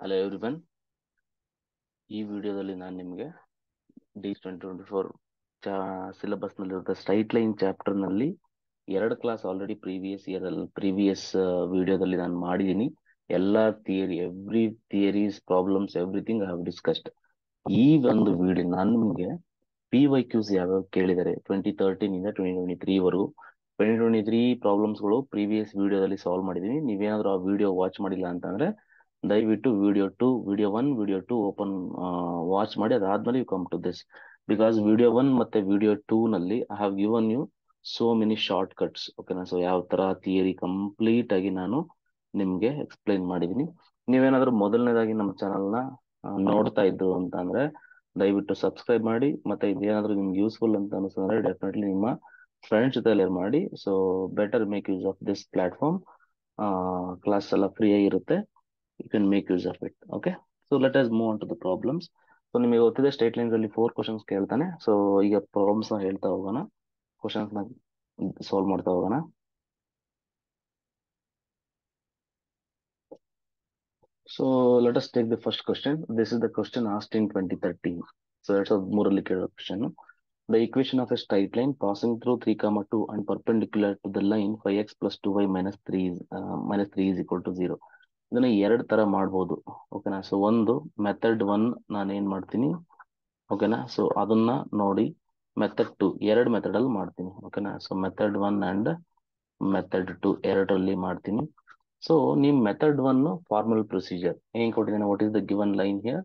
Hello everyone, ಈ ವಿಡಿಯೋದಲ್ಲಿ ನಾನು ನಿಮಗೆ D2024 ಸಿಲೆಬಸ್ನಲ್ಲಿರುವ ಸ್ಟ್ರೈಟ್ ಲೈನ್ ಚಾಪ್ಟರ್ನಲ್ಲಿ 2 ಕ್ಲಾಸ್ ಆಲ್ರೆಡಿ ಪ್ರೀವಿಯಸ್ ವಿಡಿಯೋದಲ್ಲಿ ನಾನು ಮಾಡಿದ್ದೀನಿ. ಎಲ್ಲ every theories, problems, everything I have discussed. ಈ ಒಂದು ವಿಡಿಯೋ ನಾನು ನಿಮಗೆ PYQs ಯಾವ್ಯಾವ ಕೇಳಿದ್ದಾರೆ 2013 ಇಂದ 2023ವರೆಗೂ 2023 ಪ್ರಾಬ್ಲಮ್ಸ್ಗಳು ಪ್ರೀವಿಯಸ್ ವಿಡಿಯೋದಲ್ಲಿ ಸಾಲ್ವ್ ಮಾಡಿದ್ದೀನಿ. ನೀವೇನಾದರೂ ಆ ವಿಡಿಯೋ ವಾಚ್ ಮಾಡಿಲ್ಲ ಅಂತಂದ್ರೆ ದಯವಿಟ್ಟು ವಿಡಿಯೋ 1 ವಿಡಿಯೋ 2 ಓಪನ್ ವಾಚ್ ಮಾಡಿ. ಅದಾದ್ಮೇಲೆ you come to this, because video 1 ಮತ್ತೆ ವಿಡಿಯೋ 2 ನಲ್ಲಿ I have given you so many shortcuts. ಓಕೆನಾ? ಸೊ ಯಾವ ತರ ಥಿಯರಿ ಕಂಪ್ಲೀಟ್ ಆಗಿ ನಾನು ನಿಮ್ಗೆ ಎಕ್ಸ್ಪ್ಲೈನ್ ಮಾಡಿದ್ದೀನಿ. ನೀವೇನಾದ್ರೂ ಮೊದಲನೇದಾಗಿ ನಮ್ಮ ಚಾನಲ್ನ ನೋಡ್ತಾ ಇದ್ರು ಅಂತ ಅಂದ್ರೆ ದಯವಿಟ್ಟು ಸಬ್ಸ್ಕ್ರೈಬ್ ಮಾಡಿ. ಮತ್ತೆ ಇದೇನಾದ್ರೂ ನಿಮ್ಗೆ ಯೂಸ್ಫುಲ್ ಅಂತ ಅನಿಸಿದ್ರೆ ಡೆಫಿನೆಟ್ಲಿ ನಿಮ್ಮ ಫ್ರೆಂಡ್ಸ್ ಜೊತೆ ಎಲ್ಲ ಮಾಡಿ. So better make use of this platform. Class ಎಲ್ಲ ಫ್ರೀ ಆಗಿರುತ್ತೆ. You can make use of it. Okay, so let us move on to the problems. So ನಿಮಗೆ ಗೊತ್ತಿದೆ ಸ್ಟೇಟ್ ಲೈನ್ಸ್ ಅಲ್ಲಿ 4 ಕ್ವಶನ್ಸ್ ಕೇಳ್ತಾನೆ. ಸೊ ಈಗ ಪ್ರಾಬ್ಲಮ್ಸ್ ನ ಹೇಳ್ತಾ ಹೋಗೋಣ, ಕ್ವಶನ್ಸ್ ನ ಸಾಲ್ವ್ ಮಾಡ್ತಾ ಹೋಗೋಣ. So let us take the first question. This is the question asked in 2013. So that's a ಮೂರಲ್ಲಿ ಕೇಳೋ question. The equation of a straight line passing through 3, 2 and perpendicular to the line 5x plus 2y minus 3 is equal to 0. ಇದನ್ನ 2 ತರ ಮಾಡ್ಬೋದು. ಓಕೆನಾ? So ಒಂದು method 1 ನಾನು ಏನ್ ಮಾಡ್ತೀನಿ, ಓಕೆನಾ? ಸೊ ಅದನ್ನ ನೋಡಿ ಮೆಥಡ್ 2 2 ಮೆಥಡ್ ಅಲ್ಲಿ ಮಾಡ್ತೀನಿ. ಓಕೆನಾ? ಸೊ ಮೆಥಡ್ 1 ಅಂಡ್ ಮೆಥಡ್ 2 ಎರಡರಲ್ಲಿ ಮಾಡ್ತೀನಿ. ಸೊ ನಿಮ್ ಮೆಥಡ್ 1 ಫಾರ್ಮಲ್ ಪ್ರೊಸೀಜರ್ ಏನ್ ಕೊಟ್ಟಿದ್ದೇನೆ, what is the given line here?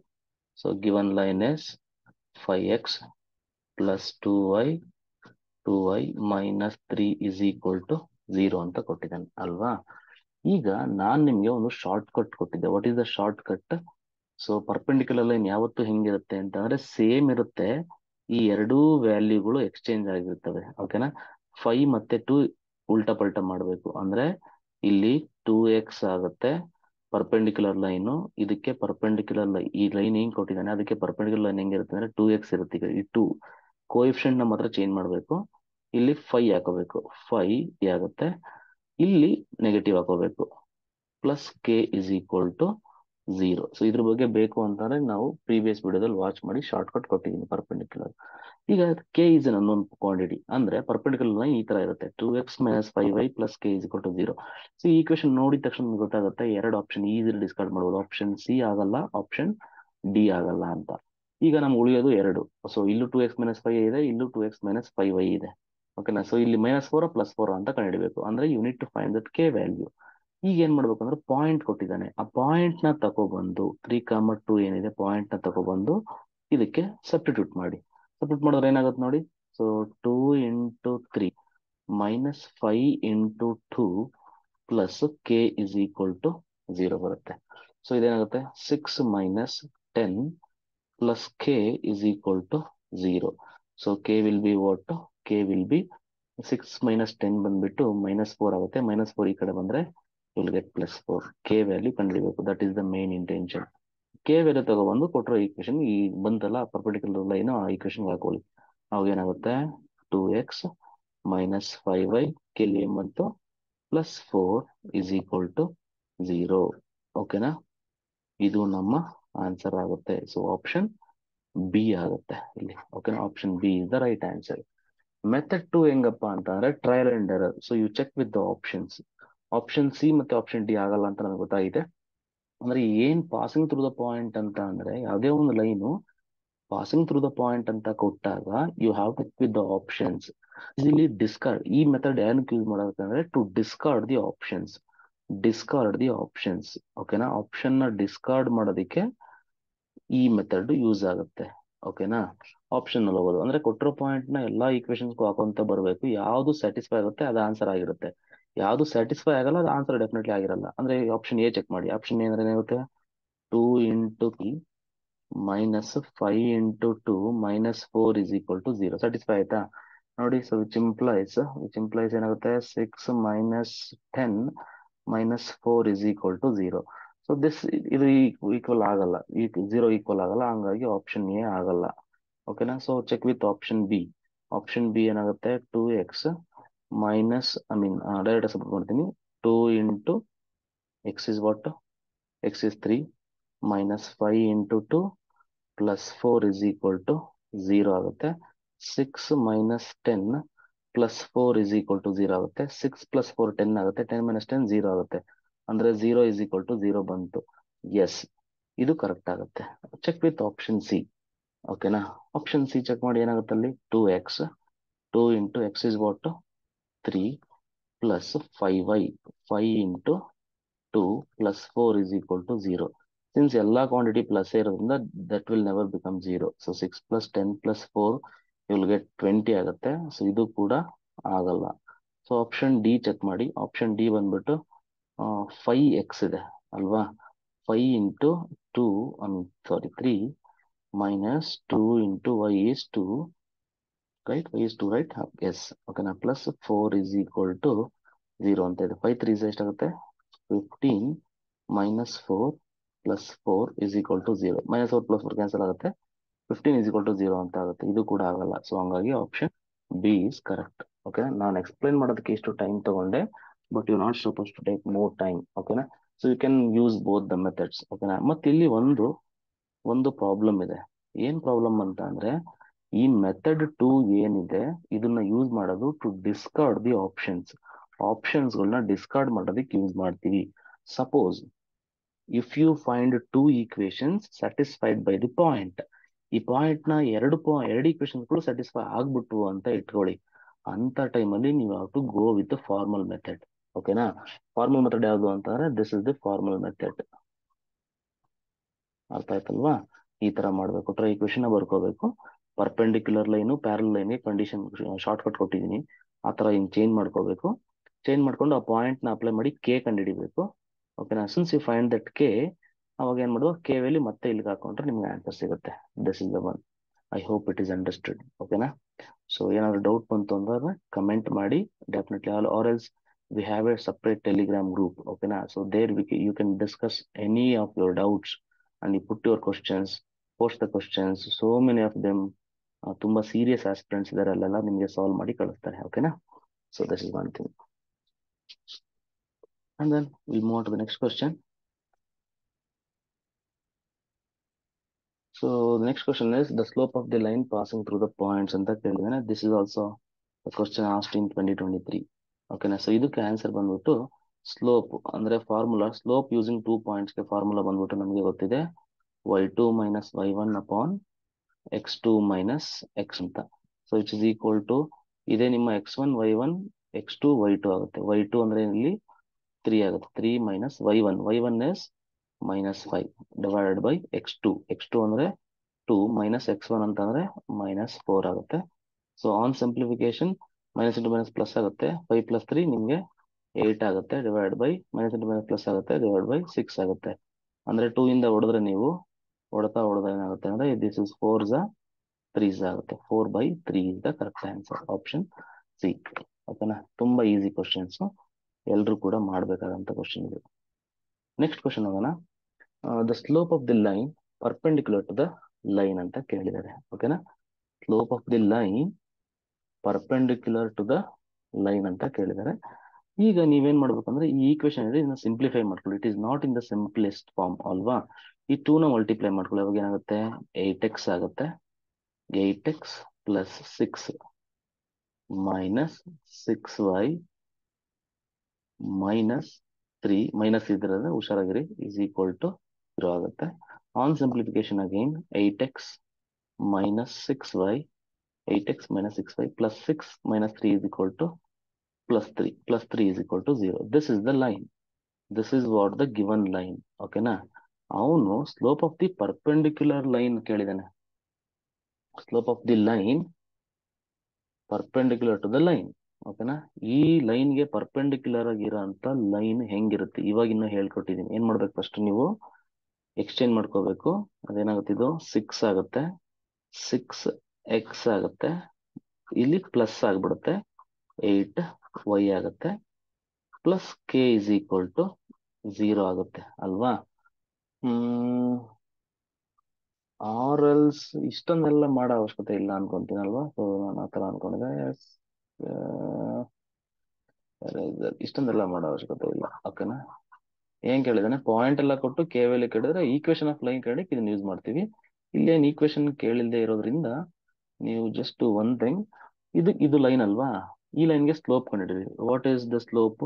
So given line is 5x plus 2y minus 3 is equal to 0 ಅಂತ ಕೊಟ್ಟಿದ್ದಾನೆ ಅಲ್ವಾ? ಈಗ ನಾನ್ ನಿಮ್ಗೆ ಒಂದು ಶಾರ್ಟ್ ಕಟ್ ಕೊಟ್ಟಿದ್ದೆ. What is the short cut? So perpendicular line ಯಾವತ್ತು ಹೆಂಗಿರುತ್ತೆ ಅಂತಂದ್ರೆ ಸೇಮ್ ಇರುತ್ತೆ. ಈ ಎರಡೂ ವ್ಯಾಲ್ಯೂಗಳು ಎಕ್ಸ್ಚೇಂಜ್ ಆಗಿರ್ತವೆ. ಓಕೆನಾ? 5 ಮತ್ತೆ 2 ಉಲ್ಟಾ ಪಲ್ಟಾ ಮಾಡಬೇಕು ಅಂದ್ರೆ ಇಲ್ಲಿ 2x ಆಗುತ್ತೆ. ಪರ್ಪೆಂಡಿಕ್ಯುಲರ್ ಲೈನು ಇದಕ್ಕೆ ಪರ್ಪೆಂಡಿಕ್ಯುಲರ್ ಲೈನ್, ಈ ಲೈನ್ ಹೆಂಗ್ ಕೊಟ್ಟಿದ್ದಾನೆ ಅದಕ್ಕೆ ಪರ್ಪೆಂಡಿಕ್ಯುಲರ್ ಲೈನ್ ಹೆಂಗಿರುತ್ತೆ ಅಂದ್ರೆ 2x ಇರುತ್ತೆ. ಈಗ ಈ 2 ಕೋಎಫಿಷಿಯಂಟ್ ನ ಮಾತ್ರ ಚೇಂಜ್ ಮಾಡಬೇಕು. ಇಲ್ಲಿ 5 ಹಾಕೋಬೇಕು, 5 ಆಗುತ್ತೆ. ಇಲ್ಲಿ ನೆಗೆಟಿವ್ ಹಾಕೋಬೇಕು, plus K is equal to 0. So ಇದ್ರ ಬಗ್ಗೆ ಬೇಕು ಅಂತಂದ್ರೆ ನಾವು ಪ್ರೀವಿಯಸ್ ವಿಡಿಯೋದಲ್ಲಿ ವಾಚ್ ಮಾಡಿ ಶಾರ್ಟ್ ಕಟ್ ಕೊಟ್ಟಿದ್ದೀನಿ ಪರ್ಪೆಂಡಿಕ್ಯುಲರ್. ಈಗ k is un unknown quantity ಅಂದ್ರೆ ಪರ್ಪೆಂಡಿಕ್ಯುಲರ್ ಲೈನ್ ಈ ತರ ಇರುತ್ತೆ, 2x minus 5y plus k is equal to 0. So ಈ ಈಕ್ವೇಶನ್ ನೋಡಿದ ತಕ್ಷಣ ನಿಮ್ಗೆ ಗೊತ್ತಾಗುತ್ತೆ ಎರಡು ಆಪ್ಷನ್ ಈಸಿಲಿ ಡಿಸ್ಕಾರ್ಡ್ ಮಾಡ್ಬೋದು. ಆಪ್ಷನ್ ಸಿ ಆಗಲ್ಲ, ಆಪ್ಷನ್ ಡಿ ಆಗಲ್ಲ ಅಂತ. ಈಗ ನಮ್ಗೆ ಉಳಿಯೋದು ಎರಡು. ಸೊ ಇಲ್ಲೂ 2x minus 5 ಇದೆ, ಇಲ್ಲೂ 2x minus 5y ಇದೆ. ಓಕೆನಾ? ಸೊ ಇಲ್ಲಿ -4 +4 ಅಂತ ಕಂಡುಹಿಡಬೇಕು. ಅಂದ್ರೆ you need to find that k value. ಈಗ ಏನ್ ಮಾಡ್ಬೇಕು ಅಂದ್ರೆ ಪಾಯಿಂಟ್ ಕೊಟ್ಟಿದ್ದಾನೆ, ಆ ಪಾಯಿಂಟ್ ನ ತಗೊಬಂದು 3, 2 ಏನಿದೆ ಪಾಯಿಂಟ್ ನ ತಗೊಬಂದು ಇದಕ್ಕೆ ಸಬ್ಸ್ಟಿಟ್ಯೂಟ್ ಮಾಡಿ. ಸಬ್ಸ್ಟಿಟ್ಯೂಟ್ ಮಾಡಿದ್ರೆ ಏನಾಗುತ್ತೆ ನೋಡಿ. So 2 into 3 minus 5 into 2 plus k is equal to 0 ಬರುತ್ತೆ. ಸೊ ಇದೇನಾಗುತ್ತೆ 6 minus 10 plus k is equal to 0. So k will be what? K will be 6 minus 10 ಬಂದ್ಬಿಟ್ಟು -4 ಆಗುತ್ತೆ. -4 ಈ ಕಡೆ ಬಂದ್ರೆ you'll get +4. ಕೆ ವ್ಯಾಲ್ಯೂ ಕಂಡುಹಿಡಬೇಕು. That is the main intention. K value ತಗೊಬಂದು ಕೊಟ್ಟಿರೋ ಈಕ್ವೇಶನ್ ಈ ಬಂತಲ್ಲ ಪರ್ಪೆಂಡಿಕ್ಯುಲರ್ ಲೈನ್, ಆ ಈಕ್ವೇಶನ್ ಹಾಕೊಳ್ಳಿ. ಅವಾಗ ಏನಾಗುತ್ತೆ 2x minus 5y ಕೆ ಏನ್ ಬಂತು +4 is equal to 0. ಓಕೆನಾ? ಇದು ನಮ್ಮ ಆನ್ಸರ್ ಆಗುತ್ತೆ. ಸೊ ಆಪ್ಷನ್ ಬಿ ಆಗುತ್ತೆ ಇಲ್ಲಿ. ಓಕೆನಾ? Option B is the right answer. Method 2 ಹೆಂಗಪ್ಪ ಅಂತ ಅಂದ್ರೆ trial and error. So you check with the options. Option C ಮತ್ತೆ ಆಪ್ಷನ್ ಡಿ ಆಗಲ್ಲ ಅಂತ ನಮ್ಗೆ ಗೊತ್ತಾಗಿದೆ. ಅಂದ್ರೆ ಏನ್ ಪಾಸಿಂಗ್ ಥ್ರೂ ದ ಪಾಯಿಂಟ್ ಅಂತ ಅಂದ್ರೆ ಯಾವುದೇ ಒಂದು line passing through the point ಅಂತ ಕೊಟ್ಟಾಗ you have to with the options. ಇಲ್ಲಿ ಡಿಸ್ಕಾರ್ಡ್ ಈ ಮೆಥಡ್ ಏನಕ್ಕೆ ಯೂಸ್ ಮಾಡಬೇಕಂದ್ರೆ to discard the options. Discard the options. ಓಕೆನಾ? ಆಪ್ಷನ್ ನ ಡಿಸ್ಕಾರ್ಡ್ ಮಾಡೋದಕ್ಕೆ ಈ ಮೆಥಡ್ ಯೂಸ್ ಆಗುತ್ತೆ. ಓಕೆನಾ? ಆಪ್ಷನ್ ನಲ್ಲಿ ಹೋಗೋದು ಅಂದ್ರೆ ಕೊಟ್ಟಿರೋ ಪಾಯಿಂಟ್ ನ ಎಲ್ಲಾ ಈಕ್ವೇಶನ್ಸ್ಗೂ ಹಾಕೊಂತ ಬರಬೇಕು. ಯಾವ್ದು ಸ್ಯಾಟಿಸ್ಫೈ ಆಗುತ್ತೆ ಅದು ಆನ್ಸರ್ ಆಗಿರುತ್ತೆ. ಯಾವ್ದು ಸ್ಯಾಟಿಸ್ಫೈ ಆಗಲ್ಲ ಅದು ಆನ್ಸರ್ ಡೆಫಿನೆಟ್ಲಿ ಆಗಿರಲ್ಲ. ಅಂದ್ರೆ ಆಪ್ಷನ್ ಎ ಚೆಕ್ ಮಾಡಿ. ಆಪ್ಷನ್ ಎ ಅಂದ್ರೆ ಏನಾಗುತ್ತೆ 2 into 3 minus 5 into 2 minus 4 is equal to 0. Satisfy ಆಯ್ತಾ ನೋಡಿ. ಸೊ ವಿಚ್ ಇಂಪ್ಲೈಸ್ ಏನಾಗುತ್ತೆ 6 minus 10 minus 4 is equal to 0. So ಇದು ಈಕ್ವಲ್ ಆಗಲ್ಲ, 0 ಈಕ್ವಲ್ ಆಗಲ್ಲ, ಹಂಗಾಗಿ ಆಪ್ಷನ್ ಎ ಆಗಲ್ಲ. ಓಕೆನಾ? So check with option B. Option B ಏನಾಗುತ್ತೆ 2x minus ಡೈರೆಕ್ಟ್ ಸಬ್ಸ್ಟಿಟ್ಯೂಟ್ ಮಾಡ್ತೀನಿ. 2 into x is what? x is 3 minus 5 into 2 plus 4 is equal to 0 ಆಗುತ್ತೆ. 6 minus 10 plus 4 is equal to 0 ಆಗುತ್ತೆ. 6 plus 4 10 ಆಗುತ್ತೆ. 10 minus 10 0 ಆಗುತ್ತೆ. ಅಂದ್ರೆ 0 is equal to 0 ಬಂತು. S, ಇದು correct ಆಗುತ್ತೆ. Check with option C. ಓಕೆನಾ? ಆಪ್ಷನ್ ಸಿ ಚೆಕ್ ಮಾಡಿ, ಏನಾಗುತ್ತೆ ಅಲ್ಲಿ 2x 2 into x is what 3 plus 5y 5 into 2 plus 4 is equal to 0. Since ಎಲ್ಲ ಕ್ವಾಂಟಿಟಿ ಪ್ಲಸ್ ಇರೋದ್ರಿಂದ that will never become 0. So 6 plus 10 plus 4 you will get 20 ಆಗುತ್ತೆ. So ಇದು ಕೂಡ ಆಗಲ್ಲ. ಸೊ ಆಪ್ಷನ್ ಡಿ ಚೆಕ್ ಮಾಡಿ. ಆಪ್ಷನ್ ಡಿ ಬಂದ್ಬಿಟ್ಟು 5x ಇದೆ ಅಲ್ವಾ? 5 into 2 3 minus 2 into y is 2, right? Y is 2, right? Yes. Okay, now plus 4 is equal to 0 ಅಂತ ಇದೆ. 5 3 ಎಷ್ಟಾಗುತ್ತೆ? 15 minus 4 plus 4 is equal to 0. Minus 4 plus 4 cancel ಆಗುತ್ತೆ. 15 is equal to 0 ಅಂತ ಆಗುತ್ತೆ. ಇದು ಕೂಡ ಆಗಲ್ಲ. ಸೊ ಹಂಗಾಗಿ option B is correct. Okay, ನಾನು ಎಕ್ಸ್ಪ್ಲೈನ್ ಮಾಡೋದಕ್ಕೆ ಇಷ್ಟು ಟೈಮ್ ತಗೊಂಡೆ, but you not suppose to take more time. ಓಕೆನಾ? So you can use both the methods. ಓಕೆನಾ? ಮತ್ತೆ ಇಲ್ಲಿ ಒಂದು ಪ್ರಾಬ್ಲಮ್ ಇದೆ. ಏನ್ ಪ್ರಾಬ್ಲಮ್ ಅಂತ ಅಂದ್ರೆ, ಈ ಮೆಥಡ್ 2 ಏನಿದೆ ಇದನ್ನ ಯೂಸ್ ಮಾಡೋದು ಟು ಡಿಸ್ಕಾರ್ಡ್ ದಿ ಆಪ್ಷನ್ಸ್ಗಳನ್ನ ಡಿಸ್ಕಾರ್ಡ್ ಮಾಡೋದಕ್ಕೆ ಯೂಸ್ ಮಾಡ್ತೀವಿ. Suppose if you find 2 equations satisfied by the point, ಈ ಪಾಯಿಂಟ್ ನ ಎರಡು ಈಕ್ವೇಶನ್ಸ್ಗಳು ಸ್ಯಾಟಿಸ್ಫೈ ಆಗ್ಬಿಟ್ಟು ಅಂತ ಇಟ್ಕೊಳ್ಳಿ. ಅಂತ ಟೈಮಲ್ಲಿ ನೀವು have to go with formal method. ಓಕೆನಾ? ಫಾರ್ಮಲ್ ಮೆಥಡ್ ಯಾವುದು ಅಂತಂದ್ರೆ this is the formal method. ಅರ್ಥ ಆಯ್ತಲ್ವಾ? ಈ ತರ ಮಾಡ್ಬೇಕು. ಟ್ರೈ ಈಕ್ವೇಶನ್ ಬರ್ಕೋಬೇಕು. ಪರ್ಪೆಂಡಿಕ್ಯುಲರ್ ಲೈನು ಪ್ಯಾರಲ್ ಲೈನ್ಗೆ ಕಂಡೀಷನ್ ಶಾರ್ಟ್ ಕಟ್ ಕೊಟ್ಟಿದ್ದೀನಿ. ಆ ತರ ಹಿಂಗ್ ಚೇಂಜ್ ಮಾಡ್ಕೋಬೇಕು. ಚೇಂಜ್ ಮಾಡ್ಕೊಂಡು ಆ ಪಾಯಿಂಟ್ ನ ಅಪ್ಲೈ ಮಾಡಿ ಕೆ ಕಂಡುಹಿಡಿಬೇಕು. ಓಕೆನಾ? Since you find that k, ಅವಾಗ ಏನ್ ಮಾಡುವ, ಕೆ ವ್ಯಾಲ್ಯೂ ಮತ್ತೆ ಇಲ್ಲಿಗೆ ಹಾಕೊಂಡ್ರೆ ನಿಮ್ಗೆ ಆನ್ಸರ್ ಸಿಗುತ್ತೆ. This is the one. I hope it is understood. ಓಕೆನಾ? ಸೊ ಏನಾದ್ರು ಡೌಟ್ ಬಂತು ಅಂದ್ರೆ ಕಮೆಂಟ್ ಮಾಡಿ. Definitely or else we have a separate telegram group. Okay na? So there you can discuss any of your doubts and you put your questions, post the questions. So many of them ತುಂಬಾ serious aspirants ಇದಾರೆ, ಅಲ್ಲೆಲ್ಲ ನಿಮಗೆ solve ಮಾಡಿ ಕಳಿಸ್ತಾರೆ. ಓಕೆನಾ? So this is one thing. And then we'll move on to the next question. So the next question is the slope of the line passing through the points ಅಂತ ಕೇಳಿದಾನೆ. This is also a question asked in 2023. ಓಕೆನಾ? So ಇದಕ್ಕೆ answer ಬಂದ್ಬಿಟ್ಟು slope ಅಂದ್ರೆ formula, slope using 2 ಪಾಯಿಂಟ್ಸ್ಗೆ formula ಬಂದ್ಬಿಟ್ಟು ನಮಗೆ ಗೊತ್ತಿದೆ y2 minus y1 upon x2 minus x ಅಂತ. So it is equal to, ಇದೇ ನಿಮ್ಮ x1 y1 x2 y2 ಆಗುತ್ತೆ. y2 ಅಂದ್ರೆ ಇಲ್ಲಿ 3 ಆಗುತ್ತೆ. 3 minus y1 is minus 5 divided by x2 ಅಂದ್ರೆ 2 minus x1 ಅಂತಂದ್ರೆ minus 4 ಆಗುತ್ತೆ. So on simplification minus into minus plus ಆಗುತ್ತೆ. 5 plus 3 ನಿಮಗೆ 8 ಆಗುತ್ತೆ. Divide by minus into minus plus ಆಗುತ್ತೆ. ಡಿವೈಡ್ ಬೈ 6 ಆಗುತ್ತೆ. ಅಂದ್ರೆ 2 ಇಂದ ಹೊಡೆದ್ರೆ ನೀವು ಹೊಡೆತಾ ಏನಾಗುತ್ತೆ ಅಂದ್ರೆ ದಿಸ್ ಇಸ್ 4 3 ಆಗುತ್ತೆ. 4/3 is the correct answer. Option C. ಓಕೆನಾ? ತುಂಬಾ ಈಸಿ ಕ್ವಶನ್ಸ್, ಎಲ್ಲರೂ ಕೂಡ ಮಾಡ್ಬೇಕಾದಂತ ಕ್ವಶನ್ ಇದು. ನೆಕ್ಸ್ಟ್ ಕ್ವಶನ್ ಹೋಗೋಣ. The slope of the line perpendicular to the line ಅಂತ ಕೇಳಿದ್ದಾರೆ. ಓಕೆನಾ? Slope of the line perpendicular to the line ಅಂತ ಕೇಳಿದ್ದಾರೆ. ಈಗ ನೀವೇನ್ ಮಾಡ್ಬೇಕಂದ್ರೆ ಈ ಈಕ್ವೇಶನ್ ಇದೆ, ಇದನ್ನ ಸಿಂಪ್ಲಿಫೈ ಮಾಡ್ಕೊಳ್ಳಿ. It is not in the simplest form ಅಲ್ವಾ? ಈ 2 ನ ಮಲ್ಟಿಪ್ಲೈ ಮಾಡ್ಕೊಳ್ಳಿ. ಅವಾಗ ಏನಾಗುತ್ತೆ? 8x ಆಗುತ್ತೆ. 8x plus 6 minus 6y minus 3 minus ಇದ್ರದ ಹುಷಾರಾಗಿರಿ is equal to 0 ಆಗುತ್ತೆ. On simplification again 8x minus 6y 8x minus 6y plus 6 minus 3 is equal to plus 3 is equal to 0. This is the line. This is what the given line. ಓಕೆನಾ? ಅವನು slope of the perpendicular line ಕೇಳಿದಾನೆ. Slope of the line perpendicular to the line. ಓಕೆನಾ? ಈ ಲೈನ್ಗೆ perpendicular ಆಗಿರೋಂಥ line ಹೆಂಗಿರುತ್ತೆ ಇವಾಗ ಇನ್ನೂ ಹೇಳ್ಕೊಟ್ಟಿದ್ದೀನಿ. ಏನ್ ಮಾಡ್ಬೇಕು? ಫಸ್ಟ್ ನೀವು ಎಕ್ಸ್ಚೇಂಜ್ ಮಾಡ್ಕೋಬೇಕು. ಅದೇನಾಗುತ್ತೆ? ಇದು 6 ಆಗುತ್ತೆ. 6x ಆಗುತ್ತೆ. ಇಲ್ಲಿ ಪ್ಲಸ್ ಆಗ್ಬಿಡುತ್ತೆ. 8y ಆಗುತ್ತೆ. Plus k is equal to 0 ಆಗುತ್ತೆ ಅಲ್ವಾ? ಆರ್ ಎಲ್ಸ್ ಇಷ್ಟೊಂದೆಲ್ಲ ಮಾಡೋ ಅವಶ್ಯಕತೆ ಇಲ್ಲ ಅನ್ಕೊಂತೀನಲ್ವಾ? ಸೊ ನಾನು ಆತರ ಅನ್ಕೊಂಡಿದ್ದೆ. ಇಷ್ಟೊಂದೆಲ್ಲ ಮಾಡೋ ಅವಶ್ಯಕತೆ ಇಲ್ಲ. ಓಕೆನಾ? ಏನ್ ಕೇಳಿದಾನೆ, ಪಾಯಿಂಟ್ ಎಲ್ಲ ಕೊಟ್ಟು ಕೆ ವ್ಯಾಲ್ಯೂ ಕೇಳಿದ್ರೆ ಈಕ್ವೇಶನ್ ಆಫ್ ಲೈನ್ ಕೇಳಕ್ಕೆ ಇದನ್ನ ಯೂಸ್ ಮಾಡ್ತೀವಿ. ಇಲ್ಲೇನು ಈಕ್ವೇಶನ್ ಕೇಳಿಲ್ಲದೆ ಇರೋದ್ರಿಂದ ನೀವು ಜಸ್ಟ್ ಒನ್ ಥಿಂಗ್, ಇದು ಲೈನ್ ಅಲ್ವಾ, ಈ ಲೈನ್ಗೆ ಸ್ಲೋಪ್ ಕಂಡಿಡ್ರಿ. What is the slope?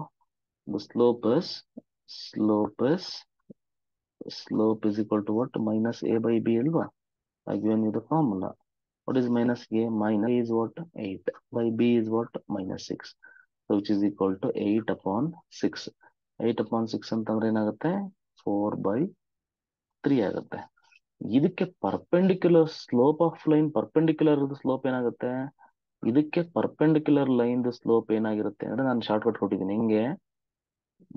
The slope is equal to what? Minus A by B ಅಲ್ವಾ? I given you the formula. What is minus a? Minus a is what? 8 by b is what? Minus 6. So which is equal to 8 upon 6. 8 upon 6 ಅಂತಂದ್ರೆ ಏನಾಗುತ್ತೆ? 4 by 3 ಆಗುತ್ತೆ. ಇದಕ್ಕೆ perpendicular slope of line, perpendicular slope ಏನಾಗುತ್ತೆ? ಇದಕ್ಕೆ perpendicular line slope ಏನಾಗಿರುತ್ತೆ ಅಂದ್ರೆ, ನಾನು short cut ಕೊಟ್ಟಿದ್ದೀನಿ. ಹಿಂಗೆ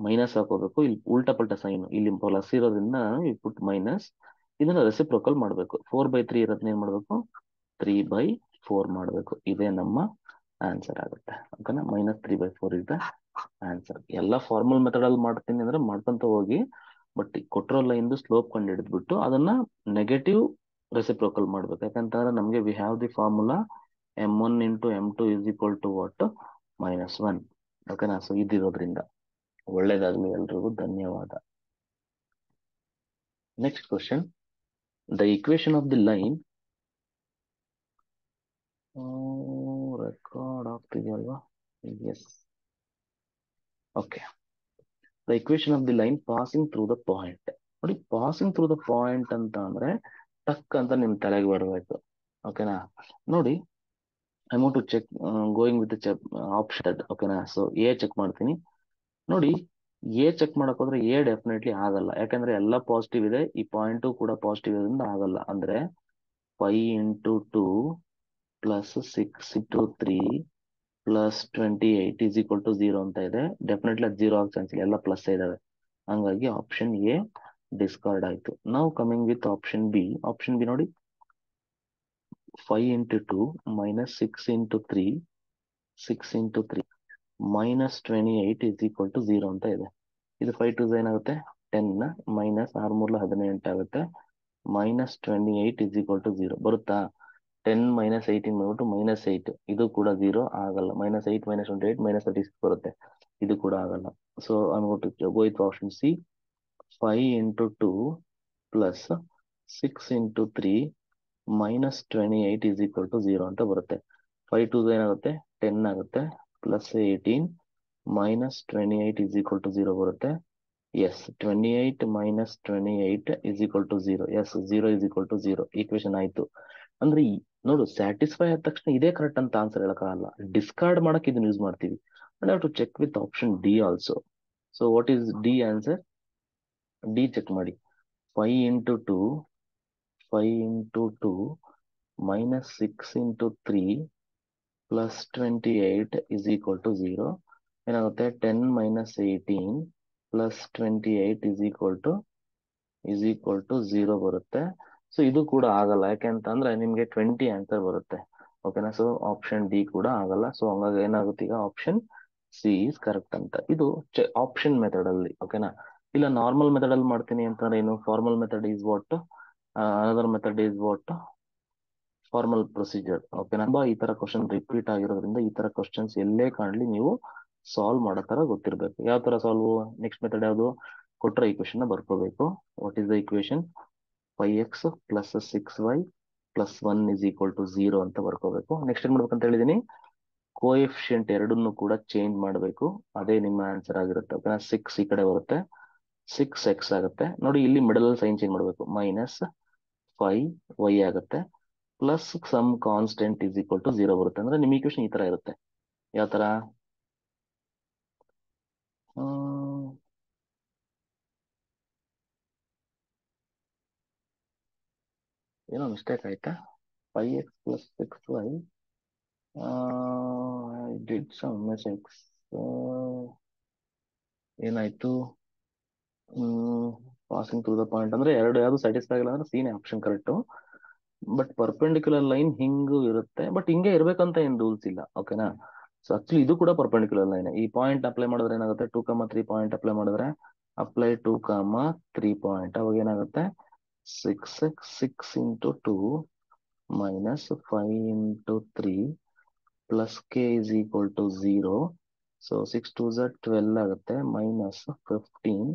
ಮೈನಸ್ ಹಾಕೋಬೇಕು, ಇಲ್ಲಿ ಉಲ್ಟಾ ಪಲ್ಟಾ ಸೈನ್, ಇಲ್ಲಿ ಪ್ಲಸ್ ಇರೋದ್ರಿಂದ ನಾನು ಪುಟ್ ಮೈನಸ್, ಇದನ್ನ ರೆಸಿಪ್ರೋಕಲ್ ಮಾಡಬೇಕು. 4/3 ಇರೋದನ್ನ ಏನ್ ಮಾಡಬೇಕು? 3/4 ಮಾಡಬೇಕು. ಇದೇ ನಮ್ಮ ಆನ್ಸರ್ ಆಗುತ್ತೆ. ಓಕೆನಾ? -3/4 ಇದೆ ಆನ್ಸರ್. ಎಲ್ಲ ಫಾರ್ಮಲ್ ಮೆಥಡ್ ಅಲ್ಲಿ ಮಾಡ್ತೀನಿ ಅಂದ್ರೆ ಮಾಡ್ಕೊಂತ ಹೋಗಿ, ಬಟ್ ಕೊಟ್ಟಿರೋ ಲೈನ್ ಸ್ಲೋಪ್ ಕಂಡು ಹಿಡಿದ್ಬಿಟ್ಟು ಅದನ್ನ ನೆಗೆಟಿವ್ ರೆಸಿಪ್ರೋಕಲ್ ಮಾಡ್ಬೇಕು. ಯಾಕಂತಂದ್ರೆ ನಮಗೆ we have the formula m1 into m2 is equal to what? -1. ಓಕೆನಾ? ಸೊ ಇದಿರೋದ್ರಿಂದ ಒಳ್ಳೇದಾಗ್ಲಿ ಎಲ್ರಿಗೂ. ಧನ್ಯವಾದ. Next question, the equation of the line, record ಆಗ್ತಿದೆಯಲ್ವಾ? Yes. Okay. The equation of the line passing through the point. ನೋಡಿ, passing through the point ಅಂತ ಅಂದ್ರೆ ಟಕ್ ಅಂತ ನಿಮ್ ತಲೆಗೆ ಬರಬೇಕು. ಓಕೆನಾ? ನೋಡಿ, I want to check going with option. ಓಕೆನಾ? ಸೊ ಎ ಚೆಕ್ ಮಾಡ್ತೀನಿ. ನೋಡಿ, ಎ ಚೆಕ್ ಮಾಡಕ್ ಹೋದ್ರೆ ಎ ಡೆಫಿನೆಟ್ಲಿ ಆಗಲ್ಲ, ಯಾಕಂದ್ರೆ ಎಲ್ಲ ಪಾಸಿಟಿವ್ ಇದೆ, ಈ ಪಾಯಿಂಟು ಕೂಡ ಪಾಸಿಟಿವ್ ಇರೋದ್ರಿಂದ ಆಗಲ್ಲ. ಅಂದ್ರೆ 5 into 2 plus 6 into 3 plus 28 is equal to 0 ಅಂತ ಇದೆ. ಡೆಫಿನೆಟ್ಲಿ ಅದು 0 ಆಗ ಚಾನ್ಸ್ ಇಲ್ಲ, ಎಲ್ಲ ಪ್ಲಸ್ ಇದಾವೆ. ಹಂಗಾಗಿ ಆಪ್ಷನ್ ಎ ಡಿಸ್ಕಾರ್ಡ್ ಆಯ್ತು. ನಾವು coming with option B. Option B ನೋಡಿ, 5 into 2 minus 6 into 3 minus 28 is equal to 0 ಅಂತ ಇದೆ. ಇದು 5 2 ಏನಾಗುತ್ತೆ? 10 ಮೈನಸ್ 6 3 18 ಆಗುತ್ತೆ. ಮೈನಸ್ 28 ಇಸ್ ಈಕ್ವಲ್ ಟು 0 ಬರುತ್ತಾ? 10 ಮೈನಸ್ 18 ಬಂದ್ಬಿಟ್ಟು -8. ಇದು ಕೂಡ 0 ಆಗಲ್ಲ. -8 ಮೈನಸ್ 28 -36 ಬರುತ್ತೆ. ಇದು ಕೂಡ ಆಗಲ್ಲ. So go with option C. 5 into 2 plus 6 into 3 minus 28 is equal to 0 ಅಂತ ಬರುತ್ತೆ. 5 2 ಏನಾಗುತ್ತೆ? 10 ಆಗುತ್ತೆ. Plus 18 minus 28 is equal to 0 ಬರುತ್ತೆ. Yes, 28 minus 28 is equal to 0. Yes, 0 is equal to 0. Equation ಆಯ್ತು. ಅಂದ್ರೆ ನೋಡು, ಸ್ಯಾಟಿಸ್ಫೈ ಆದ ತಕ್ಷಣ ಇದೇ ಕರೆಕ್ಟ್ ಅಂತ ಆನ್ಸರ್ ಹೇಳಕ್ಕಾಗಲ್ಲ. ಡಿಸ್ಕಾರ್ಡ್ ಮಾಡಕ್ ಇದನ್ನ ಯೂಸ್ ಮಾಡ್ತೀವಿ. And have to check with option D also. So what is the answer? D check ಮಾಡಿ. 5 into 2 minus 6 into 3 plus 28 is equal to 0 ಏನಾಗುತ್ತೆ? 10 minus 18 plus 28 is equal to 0 ಬರುತ್ತೆ. So ಇದು ಕೂಡ ಆಗಲ್ಲ, ಯಾಕೆಂತಂದ್ರೆ ನಿಮ್ಗೆ 20 ಆನ್ಸರ್ ಬರುತ್ತೆ. ಓಕೆನಾ? ಸೊ ಆಪ್ಷನ್ ಡಿ ಕೂಡ ಆಗಲ್ಲ. ಸೊ ಹಂಗಾಗಿ ಏನಾಗುತ್ತೆ, ಈಗ ಆಪ್ಷನ್ ಸಿ ಇಸ್ ಕರೆಕ್ಟ್ ಅಂತ. ಇದು ಆಪ್ಷನ್ ಮೆಥಡ್ ಅಲ್ಲಿ. ಓಕೆನಾ? ಇಲ್ಲ ನಾರ್ಮಲ್ ಮೆಥಡ್ ಅಲ್ಲಿ ಮಾಡ್ತೀನಿ ಅಂತಂದ್ರೆ ಏನು? Formal method is what? Another method is what? Formal procedure. ಓಕೆನಾ? ಈ ತರ ಕ್ವಶನ್ ರಿಪೀಟ್ ಆಗಿರೋದ್ರಿಂದ ಈ ತರ ಕ್ವಶನ್ಸ್ ಎಲ್ಲೇ ಕಾಣ್ಲಿ ನೀವು ಸಾಲ್ವ್ ಮಾಡೋ ತರ ಗೊತ್ತಿರ್ಬೇಕು. ಯಾವ ತರ ಸಾಲ್ವ್? ನೆಕ್ಸ್ಟ್ ಮೆಥಡ್ ಯಾವುದು? ಕೊಟ್ಟರೆ ಈಕ್ವೇಶನ್ ಬರ್ಕೋಬೇಕು. What is the equation? 5x plus 6y plus 1 is equal to 0 ಅಂತ ಬರ್ಕೋಬೇಕು. ನೆಕ್ಸ್ಟ್ ಏನ್ ಮಾಡ್ಬೇಕಂತ ಹೇಳಿದೀನಿ? ಕೋಎಫಿಷಿಯಂಟ್ ಎರಡನ್ನು ಕೂಡ ಚೇಂಜ್ ಮಾಡಬೇಕು. ಅದೇ ನಿಮ್ಮ ಆನ್ಸರ್ ಆಗಿರುತ್ತೆ. ಓಕೆನಾ? 6 ಈ ಕಡೆ ಬರುತ್ತೆ, 6x ಆಗುತ್ತೆ. ನೋಡಿ, ಇಲ್ಲಿ ಮಿಡಲ್ ಅಲ್ಲಿ ಸೈನ್ ಚೇಂಜ್ ಮಾಡಬೇಕು. ಮೈನಸ್ 5y ಆಗುತ್ತೆ. Plus some constant is equal to 0 ಬರುತ್ತೆ. ಅಂದ್ರೆ ನಿಮ್ ಈಕ್ವೇಶನ್ ಈ ತರ ಇರುತ್ತೆ. ಯಾವ ತರ? ಏನೋ ಮಿಸ್ಟೇಕ್ ಆಯ್ತಾ? 5x plus 6y, I did some mistakes. ಏನಾಯ್ತು? ಪಾಸಿಂಗ್ ಥ್ರೂ ದ ಪಾಯಿಂಟ್ ಅಂದ್ರೆ ಎರಡು ಯಾವ್ದು ಸ್ಯಾಟಿಸ್ಫೈ ಆಗಿಲ್ಲ ಅಂದ್ರೆ seen option correct. But perpendicular line ಹಿಂಗೂ ಇರುತ್ತೆ, ಬಟ್ ಹಿಂಗೆ ಇರ್ಬೇಕಂತ ಏನ್ ರೂಲ್ಸ್ ಇಲ್ಲ. ಓಕೆನಾ? ಸೊ ಆಕ್ಚುಲಿ ಇದು ಕೂಡ ಪರ್ಪೆಂಡಿಕ್ಯುಲರ್ ಲೈನ್. ಈ ಪಾಯಿಂಟ್ ಅಪ್ಲೈ ಮಾಡಿದ್ರೆ ಏನಾಗುತ್ತೆ? 2, 3 ಪಾಯಿಂಟ್ ಅಪ್ಲೈ ಮಾಡಿದ್ರೆ ಅಪ್ಲೈ 2, 3 ಪಾಯಿಂಟ್, ಅವಾಗ ಏನಾಗುತ್ತೆ? 6x 6 into 2 minus 5 into 3 plus K is equal to 0. So 6 2 12 ಆಗುತ್ತೆ. Minus 15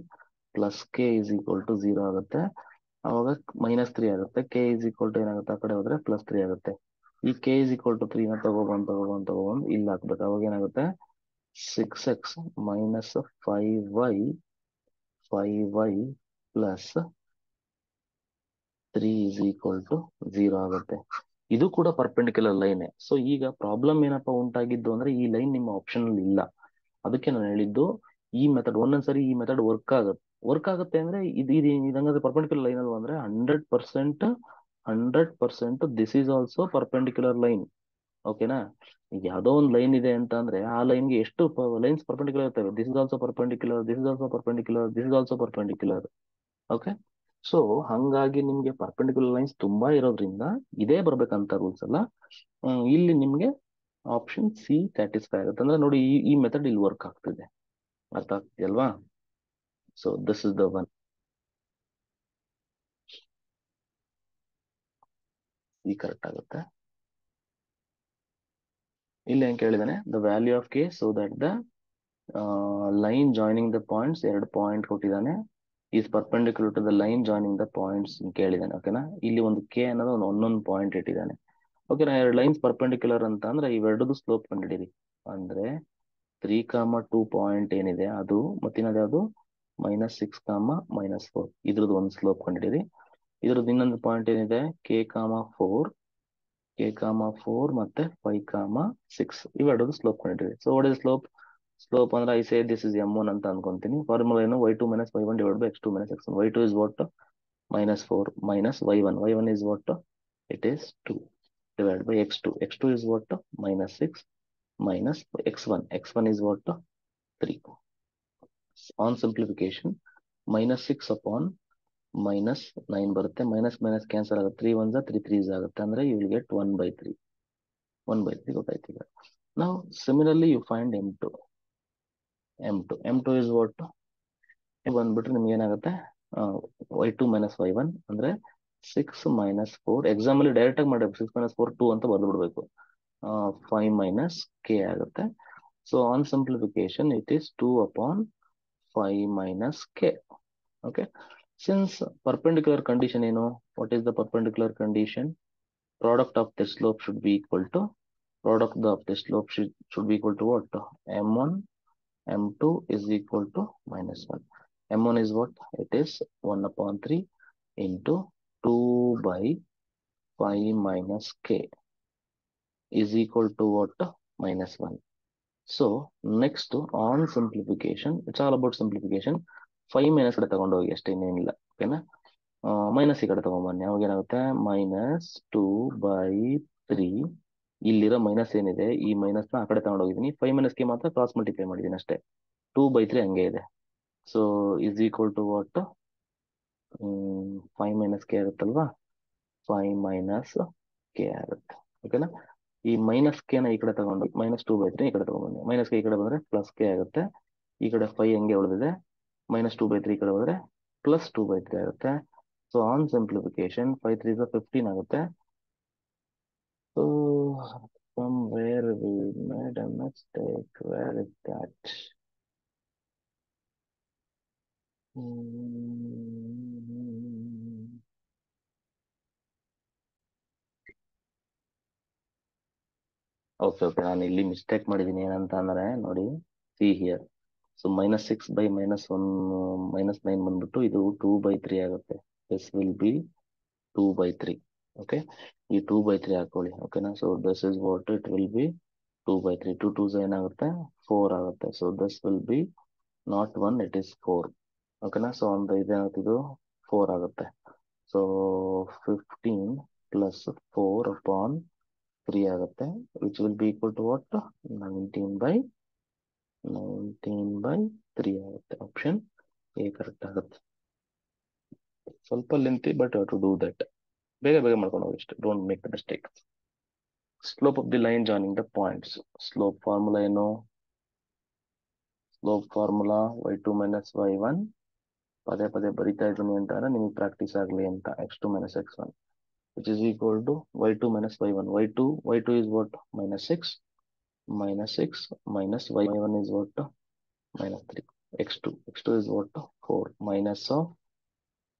plus K is equal to 0 ಆಗುತ್ತೆ. ಅವಾಗ -3 ಆಗುತ್ತೆ. ಕೆ ಇಸ್ ಈಕ್ವಲ್ ಟು ಏನಾಗುತ್ತೆ, ಆ ಕಡೆ ಹೋದ್ರೆ +3 ಆಗುತ್ತೆ. ಈ ಕೆ ಇಸ್ ಈಕ್ವಲ್ ಟು 3 ನ ತಗೊಬಂದು ಇಲ್ಲಿ ಹಾಕ್ಬೇಕು. ಅವಾಗ ಏನಾಗುತ್ತೆ, 6x minus 5y plus 3 is equal to 0 ಆಗುತ್ತೆ. ಇದು ಕೂಡ ಪರ್ಪೆಂಡಿಕ್ಯುಲರ್ ಲೈನ್. ಸೊ ಈಗ ಪ್ರಾಬ್ಲಮ್ ಏನಪ್ಪಾ ಉಂಟಾಗಿದ್ದು ಅಂದ್ರೆ ಈ ಲೈನ್ ನಿಮ್ಮ ಆಪ್ಷನ್ ಅಲ್ಲಿ ಇಲ್ಲ. ಅದಕ್ಕೆ ನಾನು ಹೇಳಿದ್ದು ಈ ಮೆಥಡ್ ಒಂದೊಂದ್ಸರಿ ಈ ಮೆಥಡ್ ವರ್ಕ್ ಆಗುತ್ತೆ ಅಂದ್ರೆ ಇದಂಗಾದ್ರೆ ಪರ್ಪೆಂಡಿಕ್ಯುಲರ್ ಲೈನ್ ಅಲ್ಲಿ ಅಂದ್ರೆ 100% this is also perpendicular line. ಓಕೆನಾ? ಈಗ ಯಾವ್ದೋ ಒಂದು ಲೈನ್ ಇದೆ ಅಂತ ಅಂದ್ರೆ ಆ ಲೈನ್ಗೆ ಎಷ್ಟು ಲೈನ್ಸ್ ಪರ್ಪೆಂಡಿಕ್ಯುಲರ್ ಇರ್ತವೆ. This is also perpendicular, this is also perpendicular, this is also perpendicular. Okay, so ಹಂಗಾಗಿ ನಿಮ್ಗೆ ಪರ್ಪೆಂಡಿಕ್ಯುಲರ್ ಲೈನ್ಸ್ ತುಂಬಾ ಇರೋದ್ರಿಂದ ಇದೇ ಬರ್ಬೇಕಂತ ರೂಲ್ಸ್ ಅಲ್ಲ. ಇಲ್ಲಿ ನಿಮ್ಗೆ ಆಪ್ಷನ್ ಸಿ ಸ್ಯಾಟಿಸ್ಫೈ ಆಗುತ್ತೆ. ಅಂದ್ರೆ ನೋಡಿ, ಈ ಮೆಥಡ್ ಇಲ್ಲಿ ವರ್ಕ್ ಆಗ್ತಿದೆ. ಅರ್ಥ ಆಗ್ತಿದೆಯಲ್ವಾ? So this is the one. ಈ ಕರೆಕ್ಟ್ ಆಗುತ್ತೆ. ಇಲ್ಲಿ ಏನ್ ಕೇಳಿದಾನೆ, the value of K so that the line joining the points, 2 point ಕೊಟ್ಟಿದ್ದಾನೆ, is perpendicular to the line joining the points ಕೇಳಿದಾನೆ. ಓಕೆನಾ? ಇಲ್ಲಿ ಒಂದು ಕೆ ಅನ್ನೋದು ಒಂದೊಂದು ಪಾಯಿಂಟ್ ಇಟ್ಟಿದ್ದಾನೆ. ಓಕೆನಾ? 2 ಲೈನ್ಸ್ ಪರ್ಪೆಂಡಿಕ್ಯುಲರ್ ಅಂತ ಅಂದ್ರೆ ಇವೆರಡದು ಸ್ಲೋಪ್ ಕಂಡಿಡಿರಿ. ಅಂದ್ರೆ 3,2 ಪಾಯಿಂಟ್ ಏನಿದೆ ಅದು, ಮತ್ತಿನದು ಯಾವುದು, -6, -4, ಇದ್ರದ್ದು ಒಂದು ಸ್ಲೋಪ್ ಕಂಡಿಡಿರಿ. ಇದ್ರದ್ದು ಇನ್ನೊಂದು ಪಾಯಿಂಟ್ ಏನಿದೆ, k,4 ಮತ್ತೆ 5,6, ಇವೆರಡದು ಸ್ಲೋಪ್ ಕಂಡಿಡಿರಿ. ಸೊ ವಾಟ್ ಇಸ್ ಸ್ಲೋಪ್ ಅಂದ್ರೆ I say this is m1 ಅಂತ ಅನ್ಕೊಂತೀನಿ. ಫಾರ್ಮುಲಾ ಏನು, y2 - y1 / x2 - x1. y2 is what, -4 minus y1 is what, it is 2 divided by x2. x2 is what, -6 minus x1 is what, 3. On simplification, -6 upon -9 ಬರುತ್ತೆ. Minus cancel ಆಗುತ್ತೆ. 3 1s 3 3s ಆಗುತ್ತೆ. ಅಂದ್ರೆ you will get 1/3. 1/3 ಗೊತ್ತಾಯ್ತು ಈಗ. Now similarly you find m2 is what, ಬಂದ್ಬಿಟ್ರೆ ನಿಮ್ಗೆ ಏನಾಗುತ್ತೆ, y2 - y1 ಅಂದ್ರೆ 6 - 4. ಎಕ್ಸಾಮ್ ಅಲ್ಲಿ ಡೈರೆಕ್ಟ್ ಆಗಿ ಮಾಡಿ 6 - 4 2 ಅಂತ ಬರ್ದು ಬಿಡ್ಬೇಕು. 5 - k ಆಗುತ್ತೆ. So on simplification it is 2 upon 5 - k. Okay, since perpendicular condition ಏನು, what is the perpendicular condition, product of the slope should be equal to what, m1 m2 is equal to -1. m1 is what, it is 1/3 into 2/5 - k is equal to what, -1. So next on simplification, it's all about simplification. 5 minus ಕಡೆ ತಗೊಂಡು ಹೋಗಿ ಅಷ್ಟೇ, ಇನ್ನೇನಿಲ್ಲ. ಓಕೆನಾ? Minus ಈ ಕಡೆ ತಗೊಂಡ್ಬನ್ನಿ. ಅವಾಗ ಏನಾಗುತ್ತೆ, -2/3. ಇಲ್ಲಿರೋ ಮೈನಸ್ ಏನಿದೆ, ಈ ಮೈನಸ್ ನ ಆ ಕಡೆ ತಗೊಂಡೋಗಿದ್ದೀನಿ. 5 - k ಮಾತ್ರ ಕ್ರಾಸ್ ಮಲ್ಟಿಪ್ಲೈ ಮಾಡಿದ್ದೀನಿ ಅಷ್ಟೇ. 2/3 ಹಂಗೆ ಇದೆ. So is equal to what, 5 - k ಆಗುತ್ತಲ್ವಾ, 5 - k ಆಗುತ್ತೆ. ಓಕೆನಾ? ಈ -k ನ ಈ ಕಡೆ ತಗೊಂಡು -2/3 ಈ ಕಡೆ ತಗೊಂಡ್ಬನ್ನಿ. -k ಈ ಕಡೆ ಬಂದ್ರೆ +k ಆಗುತ್ತೆ. ಈ ಕಡೆ 5 ಹಂಗೆ ಉಳಿದಿದೆ. -2/3 ಈ ಕಡೆ ಹೋದ್ರೆ +2/3 ಆಗುತ್ತೆ. ಸೊ ಆನ್ ಸಿಂಪ್ಲಿಫಿಕೇಶನ್ 5 3s 15 ಆಗುತ್ತೆ. So from where we made a mistake, where is that? Okay, ನಾನು ಇಲ್ಲಿ ಮಿಸ್ಟೇಕ್ ಮಾಡಿದ್ದೀನಿ. ಏನಂತ ಅಂದ್ರೆ ನೋಡಿ, ಸಿ ಹಿಯರ್. ಸೊ -6 by -1 -9 ಬಂದ್ಬಿಟ್ಟು ಇದು 2/3 ಆಗುತ್ತೆ. This will B 2/3. ಓಕೆ, ಈ 2/3 ಹಾಕೊಳ್ಳಿ. ಓಕೆನಾ? So this is what it will be, 2/3. 2 2s ಏನಾಗುತ್ತೆ, 4 ಆಗುತ್ತೆ. So this will B not 1, it is 4. ಓಕೆನಾ? ಸೊ ಒಂದು ಇದೇನಾಗುತ್ತೆ, ಇದು 4 ಆಗುತ್ತೆ. ಸೊ 15 + 4/3 ಆಗುತ್ತೆ, which will be equal to what, 19/3 ಆಗುತ್ತೆ. ಆಪ್ಷನ್ ಎ ಕರೆಕ್ಟ್ ಆಗುತ್ತೆ. ಸ್ವಲ್ಪ lengthy, but to do that ಬೇಗ ಮಾಡ್ಕೊಂಡು ಹೋಗಿ ಇಷ್ಟು. Don't make the mistake. Slope of the line joining the points. Slope formula ಏನು, ಸ್ಲೋಪ್ ಫಾರ್ಮುಲಾ y2 - y1. ಪದೇ ಪದೇ ಬರಿತಾ ಇದ್ದೀನಿ ಅಂತಂದ್ರೆ ನಿಮಗೆ ಪ್ರಾಕ್ಟೀಸ್ ಆಗಲಿ ಅಂತ. x2 - x1 which is equal to y2 - y1. y2 is what, -6 - y1 is what, -3. x2 is what? 4 minus of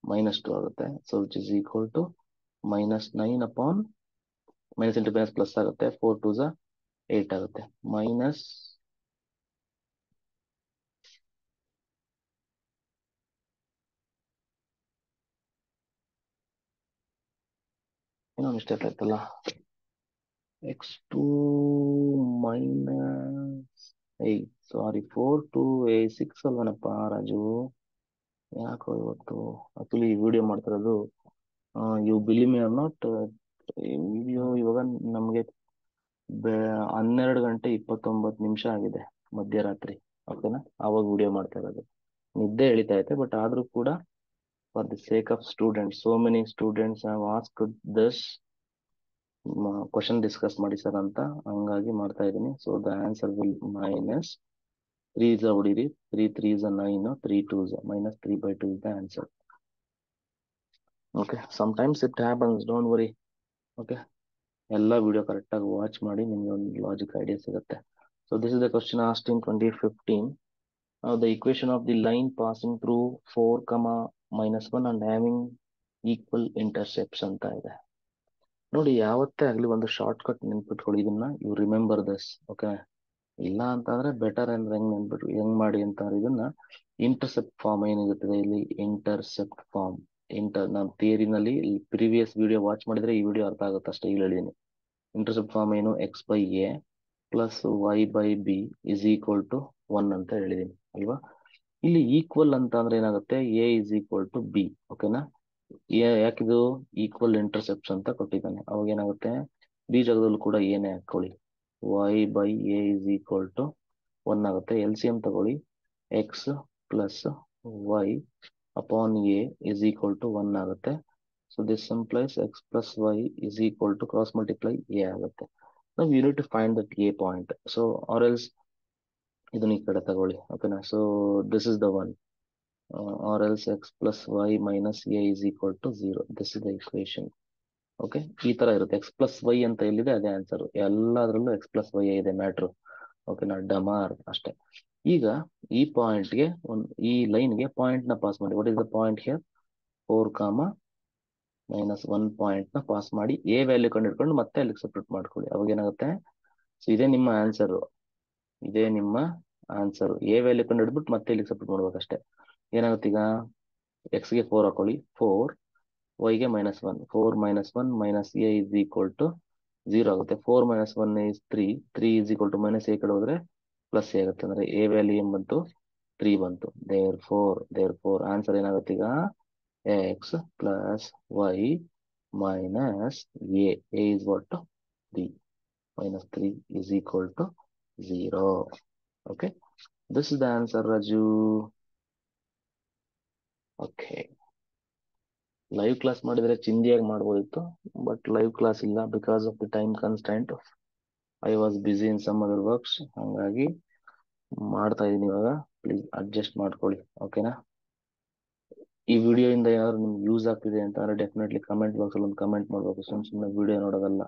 -2 ಆಗುತ್ತೆ. So which is equal to -9 upon minus into minus plus ಆಗುತ್ತೆ. 4 2 8 ಆಗುತ್ತೆ. ಮೈನಸ್ ಏನೋ mistake ಆಯ್ತಲ್ಲ. x2 minus 8 ಸಾರಿ 4 2 8 6 ಅಲ್ವನಪ್ಪ ರಾಜು. ಯಾಕೋ ಇವತ್ತು actually ಈ video ಮಾಡ್ತಿರೋದು you believe me or not, video ಇವಾಗ ನಮಗೆ 12:29 ಆಗಿದೆ ಮಧ್ಯರಾತ್ರಿ. ಓಕೆನಾ, ಆವಾಗ ವಿಡಿಯೋ ಮಾಡ್ತಾ ಇರೋದು. ನಿದ್ದೆ ಎಳಿತಾ ಐತೆ, ಬಟ್ ಆದ್ರೂ ಕೂಡ for the sake of students, so many students have asked this question discuss ಮಾಡಿ ಸರ್ ಅಂತ, ಹಂಗಾಗಿ ಮಾಡ್ತಾ ಇದ್ದೀನಿ. So the answer will minus 3 ಹೊಡೀರಿ, 3 3 9, 3 2 -3/2 is the answer. Okay, sometimes it happens, don't worry. Okay, ಎಲ್ಲ ವಿಡಿಯೋ ಕರೆಕ್ಟಾಗಿ watch ಮಾಡಿ, ನಿಮಗೆ ಒಂದು ಲಾಜಿಕ್ ಐಡಿಯಾ ಸಿಗುತ್ತೆ. So this is the question asked in 2015. The equation of the line passing through 4, -1 and having equal intercepts ಅಂತ ಇದೆ. ನೋಡಿ, ಯಾವತ್ತೇ ಆಗಲಿ ಒಂದು ಶಾರ್ಟ್ ಕಟ್ ನೆನ್ಪಿಟ್ಕೊಳ್ಳಿ ಇದನ್ನ. You remember this. ಓಕೆ, ಇಲ್ಲ ಅಂತಂದ್ರೆ ಬೆಟರ್ ಅಂದ್ರೆ ಹೆಂಗ್ ಮಾಡಿ ಅಂತಂದ್ರೆ ಇದನ್ನ ಇಂಟರ್ಸೆಪ್ಟ್ ಫಾರ್ಮ್ ಏನಿರುತ್ತದೆ ಇಲ್ಲಿ, ಇಂಟರ್ಸೆಪ್ಟ್ ಫಾರ್ಮ್. ನಾನು ಥಿಯರಿನಲ್ಲಿ ಪ್ರೀವಿಯಸ್ ವಿಡಿಯೋ ವಾಚ್ ಮಾಡಿದ್ರೆ ಈ ವಿಡಿಯೋ ಅರ್ಥ ಆಗುತ್ತೆ ಅಷ್ಟೇ. ಇಲ್ಲಿ ಹೇಳಿದೀನಿ ಇಂಟರ್ಸೆಪ್ಟ್ ಫಾರ್ಮ್ ಏನು, x/a plus y/b is equal to 1 ಅಂತ ಹೇಳಿದೀನಿ ಅಲ್ವಾ. ಇಲ್ಲಿ ಈಕ್ವಲ್ ಅಂತ ಅಂದ್ರೆ ಏನಾಗುತ್ತೆ, a is equal to b. ಓಕೆನಾ, ಯಾಕಿದು ಈಕ್ವಲ್ ಇಂಟರ್ಸೆಪ್ಟ್ಸ್ ಅಂತ ಕೊಟ್ಟಿದ್ದಾನೆ. ಅವಾಗ ಏನಾಗುತ್ತೆ, ಬಿ ಜಾಗದಲ್ಲೂ ಕೂಡ ಏನೇ ಹಾಕೊಳ್ಳಿ, y/a ಇಸ್ ಈಕ್ವಲ್ ಟು 1 ಆಗುತ್ತೆ. LCM ತಗೊಳ್ಳಿ, x plus y upon a is equal to 1 ಆಗುತ್ತೆ. So this implies x plus y is equal to cross multiply a ಆಗುತ್ತೆ. ನಾವು you need to find that a point. So or else ಇದನ್ನ ಈ ಕಡೆ ತಗೊಳ್ಳಿ. ಓಕೆನಾ, so this is the one. Or else x plus y minus a is equal to 0. This is the equation. Okay, ಈ ತರ ಇರುತ್ತೆ. x ಪ್ಲಸ್ y ಅಂತ ಎಲ್ಲಿದೆ ಅದೇ ಆನ್ಸರ್. ಎಲ್ಲದರಲ್ಲೂ x ಪ್ಲಸ್ y ಇದೆ ಮ್ಯಾಟ್ರು. ಓಕೆನಾ, ಡಮಾರ್ ಅಷ್ಟೇ. ಈಗ ಈ ಪಾಯಿಂಟ್ಗೆ ಈ ಲೈನ್ಗೆ ಪಾಯಿಂಟ್ ನ ಪಾಸ್ ಮಾಡಿ. What is the point here, 4, -1 point ನ ಪಾಸ್ ಮಾಡಿ ಎ ವ್ಯಾಲ್ಯೂ ಕಂಡು ಮತ್ತೆ ಅಲ್ಲಿಗೆ ಸಬ್ಸ್ಟಿಟ್ಯೂಟ್ ಮಾಡ್ಕೊಳ್ಳಿ. ಅವಾಗ ಏನಾಗುತ್ತೆ, ಸೊ ಇದೇ ನಿಮ್ಮ ಆನ್ಸರ್. ಎ ವ್ಯಾಲ್ಯೂ ಕಂಡು ಹಿಡ್ಬಿಟ್ಟು ಮತ್ತೆ ಇಲ್ಲಿಗೆ ಸಬ್ಸ್ಟಿಟ್ಯೂಟ್ ಮಾಡ್ಬೇಕಷ್ಟೇ. ಏನಾಗುತ್ತೆ ಈಗ, x ಗೆ 4 ಹಾಕೊಳ್ಳಿ, 4 y ಗೆ -1, 4 -1 minus a is equal to 0 ಆಗುತ್ತೆ. 4 -1 is 3, 3 is equal to minus a ಕಡೆ ಹೋದ್ರೆ ಪ್ಲಸ್ a ಆಗುತ್ತೆ. ಅಂದ್ರೆ a ವ್ಯಾಲ್ಯೂ ಏನ್ ಬಂತು, 3 ಬಂತು. ದೇರ್ ಫೋರ್ ಆನ್ಸರ್ ಏನಾಗುತ್ತೆ ಈಗ, x plus y minus a is what, 3 -3 is equal to 0. Okay, this is the answer, Raju. Okay, live class ಮಾಡಿದ್ರೆ ಚಿಂದಿಯಾಗಿ ಮಾಡ್ಬೋದಿತ್ತು, ಬಟ್ ಲೈವ್ ಕ್ಲಾಸ್ ಇಲ್ಲ. Because of the time constant, I was busy in some other works. ಹಂಗಾಗಿ ಮಾಡ್ತಾ ಇದೀನಿ ಇವಾಗ. Please adjust ಮಾಡ್ಕೊಳ್ಳಿ. ಓಕೆನಾ, ಈ ವಿಡಿಯೋ ಇಂದ ಏನಾದ್ರು ನಿಮ್ಗೆ ಯೂಸ್ ಆಗ್ತಿದೆ ಅಂತಂದ್ರೆ ಡೆಫಿನೆಟ್ಲಿ ಕಮೆಂಟ್ ಬಾಕ್ಸ್ ಅಲ್ಲಿ ಒಂದು ಕಮೆಂಟ್ ಮಾಡ್ಬೇಕು. ಸುಮ್ಮನೆ ವಿಡಿಯೋ ನೋಡೋದಲ್ಲ.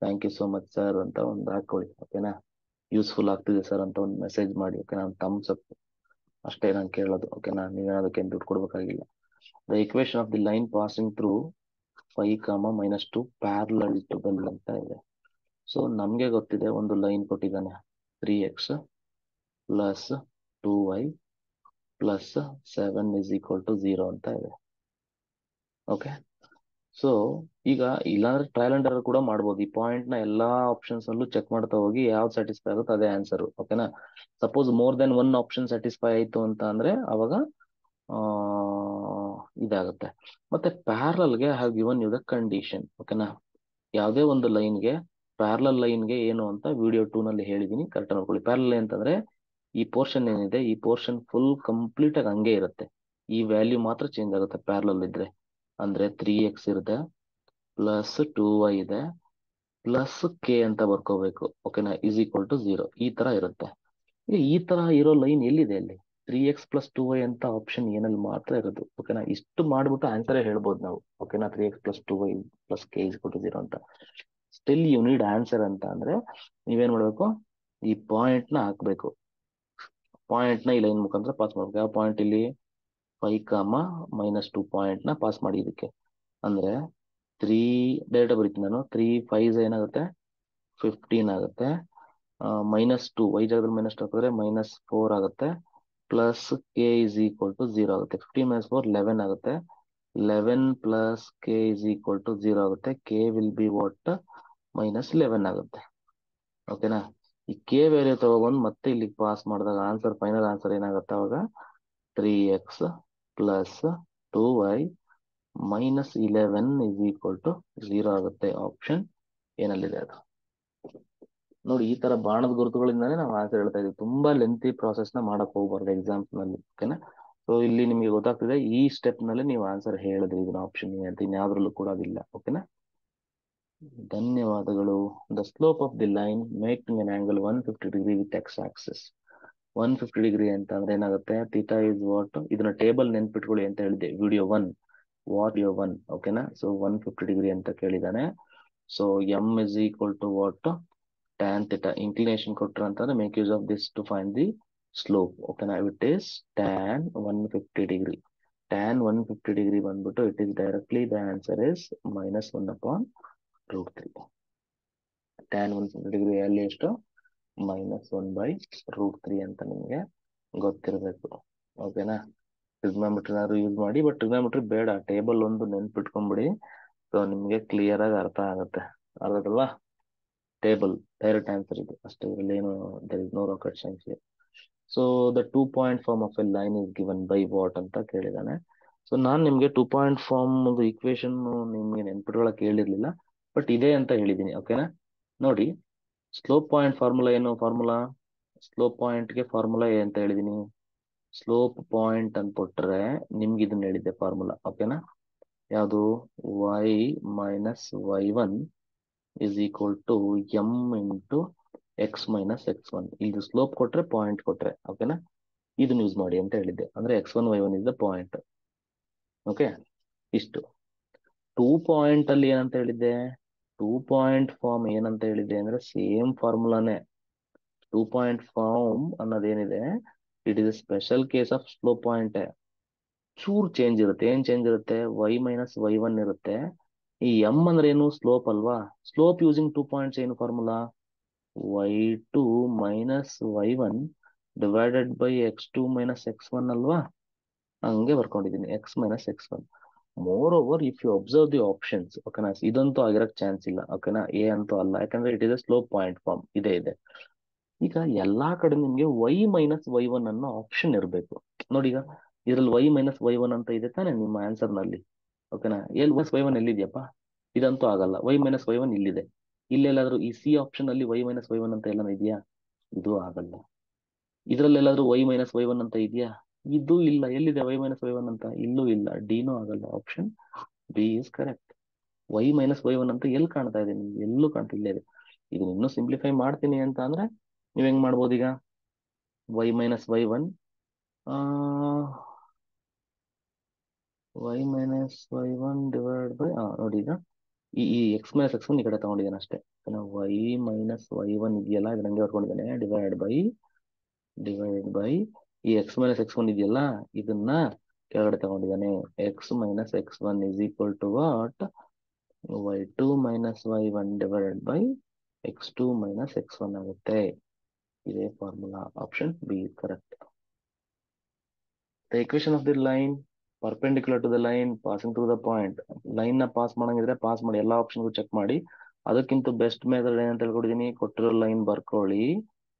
Thank you so much sir ಅಂತ ಒಂದು ಹಾಕೊಳ್ಳಿ. ಓಕೆನಾ, ಯೂಸ್ಫುಲ್ ಆಗ್ತಿದೆ ಸರ್ ಅಂತ ಒಂದು ಮೆಸೇಜ್ ಮಾಡಿ. ಓಕೆನಾ, ಥಮ್ಸ್ ಅಪ್ ಅಷ್ಟೇ ನಾನು ಕೇಳೋದು. ಓಕೆನಾ, ನೀವೇನೋದಕ್ಕೆ ದುಡ್ಡು ಕೊಡ್ಬೇಕಾಗಿಲ್ಲ. The equation of the line passing through 5, -2 parallel to the ಅಂತ ಇದೆ. ಸೊ ನಮ್ಗೆ ಗೊತ್ತಿದೆ, ಒಂದು ಲೈನ್ ಕೊಟ್ಟಿದ್ದಾನೆ, 3x plus 2y plus 7 is equal to 0 ಅಂತ ಇದೆ. ಓಕೆ, ಸೊ ಈಗ ಇಲ್ಲಾಂದ್ರೆ ಟ್ರಯಲ್ ಅಂಡ್ ಎರರ್ ಕೂಡ ಮಾಡ್ಬೋದು. ಈ ಪಾಯಿಂಟ್ ನ ಎಲ್ಲಾ ಆಪ್ಷನ್ಸ್ ಅಲ್ಲೂ ಚೆಕ್ ಮಾಡ್ತಾ ಹೋಗಿ ಯಾವ್ದು ಸ್ಯಾಟಿಸ್ಫೈ ಆಗುತ್ತೆ ಅದೇ ಆನ್ಸರ್. ಓಕೆನಾ, suppose more then one option satisfy ಆಯ್ತು ಅಂತ ಅಂದ್ರೆ ಅವಾಗ ಇದಾಗುತ್ತೆ. ಮತ್ತೆ ಪ್ಯಾರಲಲ್ಗೆ have given you the condition. ಓಕೆನಾ, ಯಾವುದೇ ಒಂದು ಲೈನ್ಗೆ ಪ್ಯಾರಲಲ್ ಲೈನ್ಗೆ ಏನು ಅಂತ ವಿಡಿಯೋ 2 ನಲ್ಲಿ ಹೇಳಿದೀನಿ, ಕರೆಕ್ಟ್ ನೋಡ್ಕೊಳ್ಳಿ. ಪ್ಯಾರಲಲ್ ಅಂತಂದ್ರೆ ಈ ಪೋರ್ಷನ್ ಏನಿದೆ, ಈ ಪೋರ್ಷನ್ ಫುಲ್ ಕಂಪ್ಲೀಟ್ ಆಗಿ ಹಂಗೆ ಇರುತ್ತೆ. ಈ ವ್ಯಾಲ್ಯೂ ಮಾತ್ರ ಚೇಂಜ್ ಆಗುತ್ತೆ ಪ್ಯಾರಲಲ್ ಇದ್ರೆ. ಅಂದ್ರೆ 3x ಇರುತ್ತೆ, ಪ್ಲಸ್ 2y ಇದೆ, ಪ್ಲಸ್ k ಅಂತ ಬರ್ಕೋಬೇಕು. ಓಕೆನಾ, ಇಸ್ ಈಕ್ವಲ್ ಟು 0. ಈ ತರ ಇರುತ್ತೆ. ಈ ತರ ಇರೋ ಲೈನ್ ಎಲ್ಲಿದೆ, ಅಲ್ಲಿ 3x ಪ್ಲಸ್ 2y ಅಂತ ಆಪ್ಷನ್ ಏನಲ್ಲಿ ಮಾತ್ರ ಇರೋದು. ಓಕೆನಾ, ಇಷ್ಟು ಮಾಡ್ಬಿಟ್ಟು ಆನ್ಸರ್ ಹೇಳ್ಬೋದು ನಾವು. ಓಕೆನಾ, 3x plus 2y plus k is equal to 0 ಅಂತ. ಸ್ಟಿಲ್ ಯು ನೀಡ್ ಆನ್ಸರ್ ಅಂತ ಅಂದ್ರೆ ನೀವೇನ್ ಮಾಡ್ಬೇಕು, ಈ ಪಾಯಿಂಟ್ ನ ಹಾಕ್ಬೇಕು. ಪಾಯಿಂಟ್ ನ ಈ ಲೈನ್ ಮುಖಾಂತರ ಪಾಸ್ ಮಾಡ್ಬೇಕು. ಯಾವ ಪಾಯಿಂಟ್ ಇಲ್ಲಿ 5, -2 ಪಾಯಿಂಟ್ ನ ಪಾಸ್ ಮಾಡಿ ಇದಕ್ಕೆ. ಅಂದ್ರೆ 3 ಡೈರೆಕ್ಟ್ ಬರೀತೀನಿ ನಾನು. 3 5 ಏನಾಗುತ್ತೆ 15 ಆಗುತ್ತೆ. -2 y ಜಾಗದಲ್ಲಿ -2 ಹಾಕಿದ್ರೆ -4 ಆಗುತ್ತೆ. Plus k is equal to 0 ಆಗುತ್ತೆ. 15 - 4 11 ಆಗುತ್ತೆ. 11 plus k is equal to 0 ಆಗುತ್ತೆ. k ವಿಲ್ ಬಿ ವಾಟ್ -11 ಆಗುತ್ತೆ. ಓಕೆನಾ? ಈ ಕೆ ವ್ಯಾಲ್ಯೂ ತಗೊಬಂದು ಮತ್ತೆ ಇಲ್ಲಿಗೆ ಪಾಸ್ ಮಾಡಿದಾಗ ಆನ್ಸರ್, ಫೈನಲ್ ಆನ್ಸರ್ ಏನಾಗುತ್ತೆ ಅವಾಗ 3x plus 2y -11 is equal to 0 ಆಗುತ್ತೆ. ಆಪ್ಷನ್ ಏನಲ್ಲಿದೆ ಅದು ನೋಡಿ. ಈ ತರ ಬಾಣದ ಗುರುತುಗಳಿಂದಾನೇ ನಾವು ಆನ್ಸರ್ ಹೇಳ್ತಾ ಇದೀವಿ. ತುಂಬಾ ಲೆಂತಿ ಪ್ರಾಸೆಸ್ ನ ಮಾಡಕ್ ಹೋಗ್ಬಾರ್ದು ಎಕ್ಸಾಮ್ಸ್ ನಲ್ಲಿ. ಓಕೆನಾ? ಸೊ ಇಲ್ಲಿ ನಿಮಗೆ ಗೊತ್ತಾಗ್ತಿದೆ ಈ ಸ್ಟೆಪ್ ನಲ್ಲಿ ನೀವು ಆನ್ಸರ್ ಹೇಳಿದ್ರಿ ಇದನ್ನ ಆಪ್ಷನ್ ಎ ಅಂತ. ಇನ್ಯಾವ್ದ್ರಲ್ಲೂ ಕೂಡ ಅದಿಲ್ಲ. ಓಕೆನಾ? ಧನ್ಯವಾದಗಳು. The slope of the line making an angle 150 degree with X Axis. 150 degree ಅಂತ ಅಂದ್ರೆ ಏನಾಗುತ್ತೆ, ಥೀಟಾ ಇಸ್ ವಾಟ್, ಇದನ್ನ ಟೇಬಲ್ ನೆನ್ಪಿಟ್ಕೊಳ್ಳಿ ಅಂತ ಹೇಳಿದೆ ವಿಡಿಯೋ 1. ವಿಡಿಯೋ 1. ಓಕೆನಾ? ಸೊ 150 ಡಿಗ್ರಿ ಅಂತ ಕೇಳಿದಾನೆ. So m is equal to what, tan theta. Inclination ಕೊಟ್ಟರು ಅಂತಂದ್ರೆ make use of this to find the slope. ಓಕೆನಾ? It is tan 150 degree. tan 150 degree ಬಂದ್ಬಿಟ್ಟು it is directly the answer is -1/√3. tan 150 degree value ಎಷ್ಟು, -1/√3 ಅಂತ ನಿಮಗೆ ಗೊತ್ತಿರಬೇಕು. ಓಕೆನಾ? Trigonometry ಏನಾದ್ರು ಯೂಸ್ ಮಾಡಿ, ಬಟ್ ಟ್ರಿಗ್ನೋಮೆಟ್ರಿ ಬೇಡ, ಟೇಬಲ್ ಒಂದು ನೆನ್ಪಿಟ್ಕೊಂಡ್ಬಿಡಿ. ಸೊ ನಿಮ್ಗೆ ಕ್ಲಿಯರ್ ಆಗಿ ಅರ್ಥ ಆಗುತ್ತೆ. ಅರ್ಧದಲ್ವಾ? ಟೇಬಲ್ ಡೈರೆಕ್ಟ್ ಆನ್ಸರ್ ಇದು ಅಷ್ಟೇ. ಇದರಲ್ಲಿ ಏನು there is no rocket science. So the 2 point form of a line is given by what ಅಂತ ಕೇಳಿದಾನೆ. ಸೊ ನಾನು ನಿಮ್ಗೆ 2 ಪಾಯಿಂಟ್ ಫಾರ್ಮ್ ಒಂದು ಈಕ್ವೇಶನ್ ನಿಮ್ಗೆ ನೆನ್ಪಿಟ್ಕೊಳಕ್ ಹೇಳಿರ್ಲಿಲ್ಲ, ಬಟ್ ಇದೆ ಅಂತ ಹೇಳಿದೀನಿ. ಓಕೆನಾ? ನೋಡಿ, ಸ್ಲೋಪ್ ಪಾಯಿಂಟ್ ಫಾರ್ಮುಲಾ ಏನು? ಸ್ಲೋಪ್ ಪಾಯಿಂಟ್ಗೆ ಫಾರ್ಮುಲಾ ಅಂತ ಹೇಳಿದೀನಿ. ಸ್ಲೋಪ್ ಪಾಯಿಂಟ್ ಅಂತ ಕೊಟ್ರೆ ನಿಮ್ಗೆ ಇದನ್ನ ಹೇಳಿದ್ದೆ ಫಾರ್ಮುಲಾ. ಓಕೆನಾ? ಯಾವುದು? y - y1 is equal to m into x - x1. ಇದು ಸ್ಲೋಪ್ ಕೊಟ್ರೆ, ಪಾಯಿಂಟ್ ಕೊಟ್ರೆ. ಓಕೆನಾ? ಇದನ್ನ ಯೂಸ್ ಮಾಡಿ ಅಂತ ಹೇಳಿದ್ದೆ. ಅಂದ್ರೆ x1 y1 is the point. Okay, ಇಷ್ಟು 2 ಪಾಯಿಂಟ್ ಅಲ್ಲಿ ಏನಂತ ಹೇಳಿದ್ದೆ, 2 ಪಾಯಿಂಟ್ ಫಾರ್ಮ್ ಏನಂತ ಹೇಳಿದ್ದೆ ಅಂದ್ರೆ ಸೇಮ್ ಫಾರ್ಮುಲಾನೇ. 2 ಪಾಯಿಂಟ್ ಫಾರ್ಮ್ ಅನ್ನೋದೇನಿದೆ, it is a special case of slope point. ಚೂರ್ ಚೇಂಜ್ ಇರುತ್ತೆ. ಏನ್ ಚೇಂಜ್ ಇರುತ್ತೆ? y - y1 ಇರುತ್ತೆ. ಈ m ಅಂದ್ರೆ ಏನು? ಸ್ಲೋಪ್ ಅಲ್ವಾ? ಸ್ಲೋಪ್ ಯೂಸಿಂಗ್ 2 ಪಾಯಿಂಟ್ಸ್ ಏನು formula? y2 - y1 divided by x2 - x1 ಅಲ್ವಾ? ಹಂಗೆ ಬರ್ಕೊಂಡಿದ್ದೀನಿ, x - x1. Moreover if you observe the options, ಓಕೆನಾ, ಇದಂತೂ ಆಗಿರಕ್ ಚಾನ್ಸ್ ಇಲ್ಲ. ಓಕೆನಾ? ಎ ಅಂತೂ ಅಲ್ಲ, ಯಾಕಂದ್ರೆ it is a slope point form. ಇದೆ. ಈಗ ಎಲ್ಲಾ ಕಡೆ ನಿಮ್ಗೆ y - y1 ಅನ್ನೋ ಆಪ್ಷನ್ ಇರಬೇಕು. ನೋಡಿ, ಈಗ ಇದ್ರಲ್ಲಿ y - y1 ಅಂತ ಇದೆ ತಾನೆ ನಿಮ್ಮ ಆನ್ಸರ್ ನಲ್ಲಿ. ಓಕೆನಾ? y1 ಎಲ್ಲಿದೆಯಪ್ಪ? ಇದಂತೂ ಆಗಲ್ಲ. y - y1 ಇಲ್ಲಿದೆ. ಇಲ್ಲೆಲ್ಲಾದ್ರೂ ಈ ಸಿ ಆಪ್ಷನ್ ಅಲ್ಲಿ y - y1 ಅಂತ ಎಲ್ಲ ಇದೆಯಾ? ಇದು ಆಗಲ್ಲ. ಇದ್ರಲ್ಲೆಲ್ಲಾದ್ರೂ y - y1 ಅಂತ ಇದೆಯಾ? ಇದು ಇಲ್ಲ. ಎಲ್ಲಿದೆ y - y1 ಅಂತ? ಇಲ್ಲೂ ಇಲ್ಲ. ಡಿನೂ ಆಗಲ್ಲ. Option B is correct. y - y1 ಅಂತ ಎಲ್ಲಿ ಕಾಣ್ತಾ ಇದೆ ನಿಮ್ಗೆ? ಎಲ್ಲೂ ಕಾಣ್ತಾ ಇಲ್ಲ. ಇದನ್ನ ಇನ್ನೂ ಸಿಂಪ್ಲಿಫೈ ಮಾಡ್ತೀನಿ ಅಂತ ಅಂದ್ರೆ ನೀವ್ ಹೆಂಗ್ ಮಾಡ್ಬೋದು? ಈಗ y - y1 ಡಿವೈಡ್ ಬೈ, ನೋಡಿ, ಈಗ ಈ x - x1 ಈ ಕಡೆ ತಗೊಂಡಿದ್ದೇನೆ ಅಷ್ಟೇ. y - y1 ಇದೆಯಲ್ಲ, ಇದನ್ನ ಹಂಗೆ ಬರ್ಕೊಂಡಿದ್ದೇನೆ. ಡಿವೈಡ್ ಬೈ ಈ x - x1 ಇದೆಯಲ್ಲ, ಇದನ್ನ ಕೆಳಗಡೆ ತಗೊಂಡಿದ್ದಾನೆ. x - x1 is equal to what? y2 - y1 divided by x2 - x1 ಆಗುತ್ತೆ. ಇದೇ formula. Option B is correct. The equation of the line perpendicular to the line passing through the point. Line ನ pass ಮಾಡಂಗಿದ್ರೆ pass ಮಾಡಿ, ಎಲ್ಲಾ ಆಪ್ಷನ್ಗೂ check ಮಾಡಿ. ಅದಕ್ಕಿಂತ best method ಏನಂತ ಹೇಳ್ಕೊಡಿದೀನಿ, ಕೊಟ್ಟಿರೋ ಲೈನ್ ಬರ್ಕೊಳ್ಳಿ.